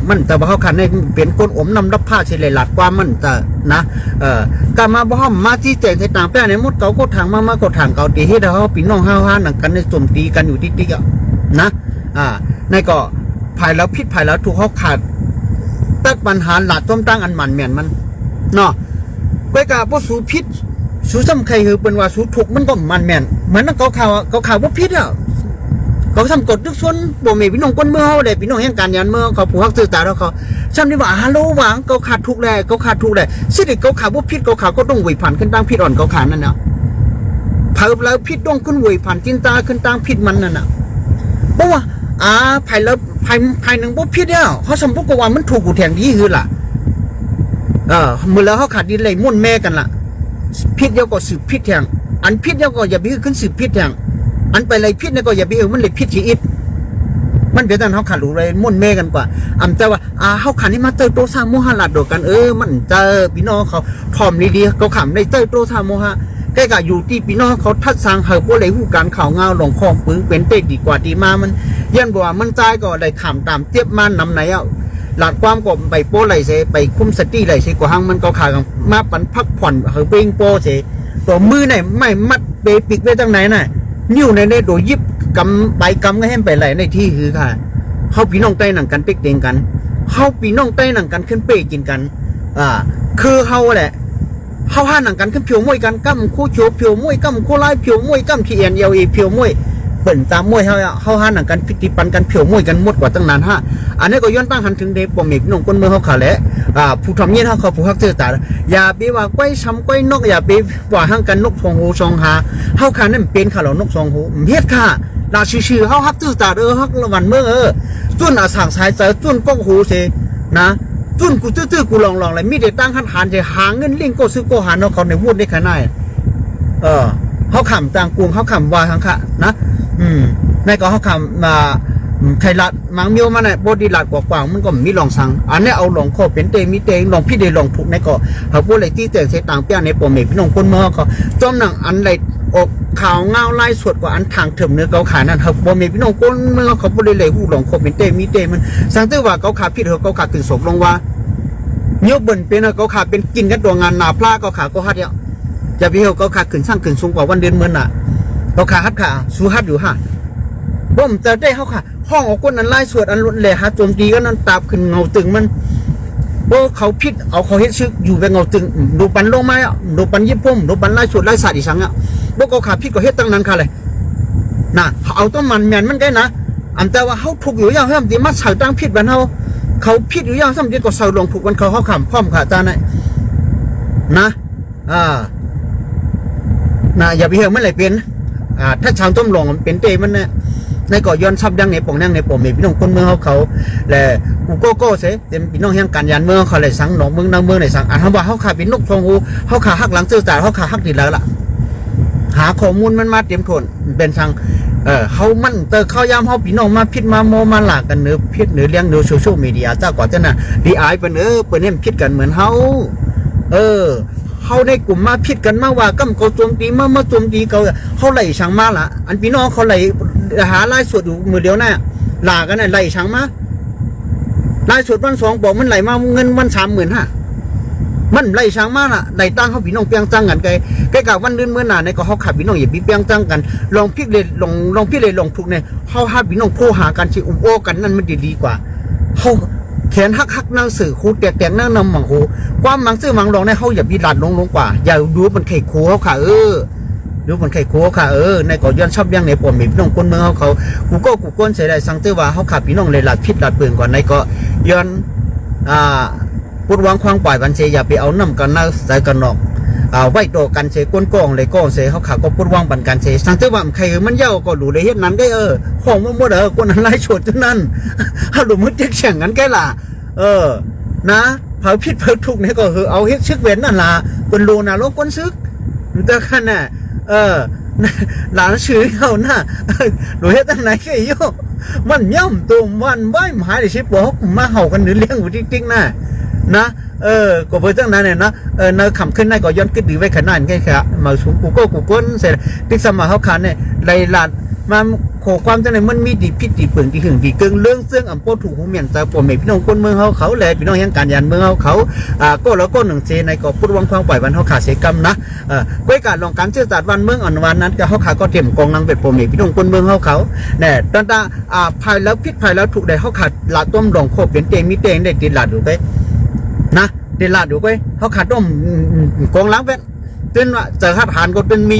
มันแต่ว่าเขาขาดในเป็นก้นอมนำรับผ้าเฉลี่ยหลาดความมันแต่นะการมาบ้อมมาที่แจงให้ต่างแป้ในมดเขาก็ทางมากดทางเกาตีให้เขาปีน้องห้าวหนังกันในโจมตีกันอยู่ติ๊กอ่ะนะในก็ภายแล้วพิษภายแล้วถูกเขาขาดตัดปัญหาหลาดต้มตั้งอันหมันเหมียนมันเนาะไปกับพวกสูพิษสูซ้ำใครคือเป็นว่าสูถูกมันก็มันเหมียนเหมือนนั่นเขาข่าวว่าพิษอ่ะเขาทำกฎทุกส่วนบ่มีพี่น้องก้นเมื่อเขาเลยพี่น้องแห่งการยันเมื่อเขาผูกฮักสื่อตาแล้วเขาซ้ำนี่ว่าฮัลโหลหวังเขาขาดทุกแหล่เขาขาดทุกแหล่สิเด็กเขาขาดว่าพิษเขาขาดก็ต้องไหวผ่านขึ้นตั้งพิษอ่อนเขาขาดนั่นน่ะเพิ่มแล้วพิษต้องขึ้นไหวผ่านจินตาขึ้นตั้งพิษมันนั่นน่ะเพราะว่าภายแล้วภายหนึ่งพวกพิษเนี่ยเขาสมพกว่ามันถูกกูแทงดีคือล่ะเมื่อแล้วเขาขาดดินเลยมุ่นแม่กันล่ะพิษเดียวก็สืบพิษแทงอันพิษเดียวก็อย่าไปขึ้นสืบพิษแทงอันไปเลยพิษเนี่ยก็อย่าไปมันเลยพิษชีอิดมันเป็นแต่เขาขาดรู้เลยมุ่นแม่กันกว่าแต่ว่าเขาขาดนี่มาเตยโตซาโมฮาลาดโดกันมันเจอพี่น้องเขาทอมดีๆเขาขำในเตยโตซาโมฮาใกล้กับอยู่ที่พี่น้องเขาทัดสร้างเหอพวกเลยหูการข่าวเงาหลงคลองปืนเป็นเตะดีกว่าดีมามันยันบอกว่ามันใจก็ได้ขำตามเทียบมันนำไหนหลักความก็ไปโป้ไหลเสไปคุ้มสติไหลเสกว่าหังมันก็ขาดมาปันพักผ่อนเหอเป้งโป้เสตัวมือไหนไม่มัดเปปิกไว้ตั้งไหนน่ะนิ้วในโดยยิบกำใบกำก็ให้ไปไหลในที่คือค่ะเขาพี่น้องใต้หนังกันเป๊กเต็งกันเขาพี่น้องใต้หนังกันขึ้นเป๊กกินกัน คือเฮาแหละเฮาหาหนังกันขึ้นเพียวมวยกันกั้มคู่โฉเพียวมวยกั้มคู่ไล่เพียวมวยกั้มขี้เอียนเอียวอีเพียวมวยเปิ่นตามมวยเฮาหาหนังกันพิธีปันกันเพียวมวยกันหมดกว่าตั้งนานฮะอันนี้ก็ย้อนตั้งหันถึงเดปอมเมพี่น้องคนเมืองเฮาขาแหละผู้ทำเย็นเฮาเขาผู้ฮักเจอตาอย่าไปว่าก้อยช้ำก้อยนกอย่าไปว่าหังกันนกทองหูทองหาเฮาขานั่นเป็นค่ะเหล่านกทองหูเฮ็ดค่ะลาชื่อเฮาฮักเจอตาฮักละวันเมืองจุ้นสั่งสายเจอจุ้นก้องหูเสนะจุ้นกูตื้อกูลองเลยมีแต่ตั้งหันจะหาเงินเลี้ยงก็ซื้อก็หาเนาะเขาในวุ่นได้ขนาดเขาขำต่างกรุงเขาขำว่าทั้งค่ะนะในก็เขาขำมาไทยรัฐมังเมียวมาเนี่ยบดีหลัดกว่ามันก็มีลองสั่งอันนี้เอาลองข้อเป็นเตมีเตงลองพี่เดลองผูกในก็เขาพูดอะไรที่เตงเสต่างเปี้ยในปมเมพี่น้องคนเมืองเขาจอมหนังอันไรอกข่าวเงาไล่สวดกว่าอันทางเถิมเนื้อเขาขายนั่นเขาปมเมพี่น้องคนเมืองเขาพูดเลยหูลองข้อเป็นเตมีเตมันสั่งเตว่าเขาขาพี่เขาขาขึ้นศพลงว่าเนื้อเบิ่นเป็นเขาขาเป็นกินกันตัวงานนาพลาเขาขาก็ฮัดเนี่ยจะไปเขาขาขึ้นสร้างขึ้นสูงกว่าวันเดือนเมื่อน่ะเขาขาฮัดขาสู้ฮัดอยู่ฮะบ่มแต่ได้เขาค่ะห้องออกก้นอันไล่สวดอันล้นแหล่หาโจมตีก็นั่นตาบขึ้นเงาตึงมันโอ้เขาพิษเอาเขาเฮ็ดซึกอยู่แบบเงาตึงดูปันลงมาดูปันยิบพุ่มดูปันไล่สวดไล่สัตว์อีสังอ่ะพวกเขาขาพิษก็เฮ็ดตั้งนั้นค่ะเลยน่ะเอาต้นมันแมนมันได้นะอันแต่ว่าเขาถูกอยู่อย่างเพิ่มตีมาใส่ตั้งพิษบันเขาพิษอยู่อย่างสมเด็จก็ใส่ลงถูกวันเขาขำพร้อมขาจานไหนนะนะอย่าไปเหี่ยวไม่ไหลเป็นถ้าชาวต้มหลงเป็นเตมันเนี่ยในก่อย้อนซับดังในป่องนั่งในป่องมีพี่น้องคนเมืองเขาแหละกูโก้เสเต็มพี่น้องแห่งการยานเมืองเขาเลยสั่งหนองเมืองนางเมืองเลยสั่งอันทว่าเขาขาเป็นนกทองหูเขาขาหักหลังเจอจ่าเขาขาหักดีแล้วล่ะหาข้อมูลมันมาเตรียมทนเป็นทางเขามั่นเตอเขาย้ำเขาพี่น้องมาพิษมาโมมาหลากกันเนื้อพิษเนื้อเลี้ยงเนื้อโซเชียลมีเดียเจ้าก่อนเจ้าน่ะดีไอเป็นเปิดเน่มพิษกันเหมือนเขาเขาในกลุ่มมาพิดกันมาว่ากั้มเขาโจมตีมาโจมตีเขาไล่ช่างมาละอันพี่น้องเขาไล่หาไล่สวดอยู่มือเดียวน่ะหลากันน่ะไล่ช่างมาไล่สวดวัน2บอกมันไล่มาเงินวัน35,000มันไล่ช่างมาล่ะไล่ตั้งเขาพี่น้องเปียงจังกันใกล้กับวันเดือนเมื่อหน้าในก็เขาขับพี่น้องอย่าพี่เปียงจังกันลองพิดเลยลองพิดเลยลองทุกเนี่ยเขาหาพี่น้องโทรหากันชิอุ้มโอกันนั่นมันดีกว่าเขาแขนหักนั่งสื่อคูแตกนั่งนำหมังคูความมังซื้อมังลองในเขาอย่าบีหลัดลงกว่าอย่าดูมันไข่คูเขาค่ะดูมันไข่คูค่ะในก่อย้อนชอบยังในปมมีพี่น้องคนเมืองเขากูก้นเสียดายสังเตว่าเขาขับพี่น้องเลยหลัดพิษหลัดปืนก่อนในก็ย้อนพูดวางควางปล่อยบันเชอย่าไปเอาน้ำกันน่าใส่กันนอกไว้โตกันเชก้นกองเลยก้องเชเขาขาก็พูดวางบันกันเชสังเตว่าใครมันเย้าก็ดูเลยเฮ็ดนั้นได้ของมันหมดคนนั้นไล่โฉดจนนั้นถ้าดูมันเจ๊กแข่งกันแก่ล่ะนะเผาพิษเผาทุกเนี่ยก็เอาเฮ็ดซึกเว้นนั่นล่ะคนรู้นะโลกคนซึกแต่ขนาดหลานชื่อเขาน่ะหนูเฮ็ดตั้งไหนแค่โยมันย่ำตัวมันใบหายเลยชิบอกมาเห่ากันหรือเลี้ยงอยู่จริงๆนะก็เพื่อตั้งนั้นเนี่ยนะเนื้อขำขึ้นได้ก็ย้อนขึ้นดีไว้ขนาดนี้แค่มาสูงกูก้นเสร็จติ๊กสมาเขาขาเนี่ยไล่หลานมาขอความจังไหนมันมีดีพิษดีเปลืองดีหึงดีเกิงเรื่องซึ่งอ่ำโพถูกหูเมียนแต่ปมพี่น้องคนเมืองเขาแหละพี่น้องแห่งการยานเมืองเขาก็แล้วก็หนึ่งเซในก็พูดวังควางปล่อยวันเขาขาเสกรรมนะก้อยการลองการเชื่อศาสตร์วันเมืองอ่อนวันนั้นก็เขาขาก็เตรียมกองนางเป็ดปมพี่น้องคนเมืองเขาเนี่ยตอนภายแล้วพิษภายแล้วถูกได้เขาขาดลาต้มดองโคเป็นเตงมีเตงได้ติดหลาดอยู่ไปนะติดหลาดอยู่ไปเขาขาดต้มกองล้างเป็ดจนว่าเจอขาดหานก็เป็นมี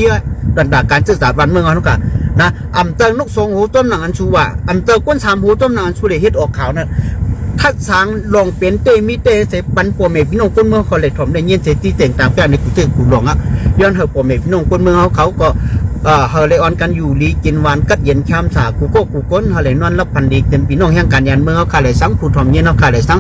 ดันดาการเชื่อศาสตร์วันเมืองเขาค่ะนะอำเตอนก2หูต้มหนังอันชูว่าอำเตอก้น3หูต้มหนังอันชูเลยเฮ็ดออกขาวนั่นถ้าสางลองเป็นเตมีเตเสปันปวเมพี่น้องคนเมืองเขาเลยถมได้เย็นเสตีเต่งตามแก่ในกูเจอกูหลงย้อนเฮาปวเมพี่น้องคนเมืองเขาก็เฮาเลยออนกันอยู่ลีกินหวานกัดเย็นช้ำสากูก้นเฮาเลยนอนรับพันดีเป็นพี่น้องแห่งการยันเมืองเขาเลยสังผู้ถมเย็นเขาเลยสัง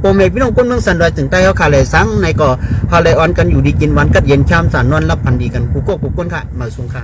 ปวเมพี่น้องคนเมืองสันดอยถึงใต้เขาเลยสังในก็เฮาเลยออนกันอยู่ดีกินหวานกัดเย็นช้ำสานอนรับพันดีกันกูก้นค่ะมาสูงค่ะ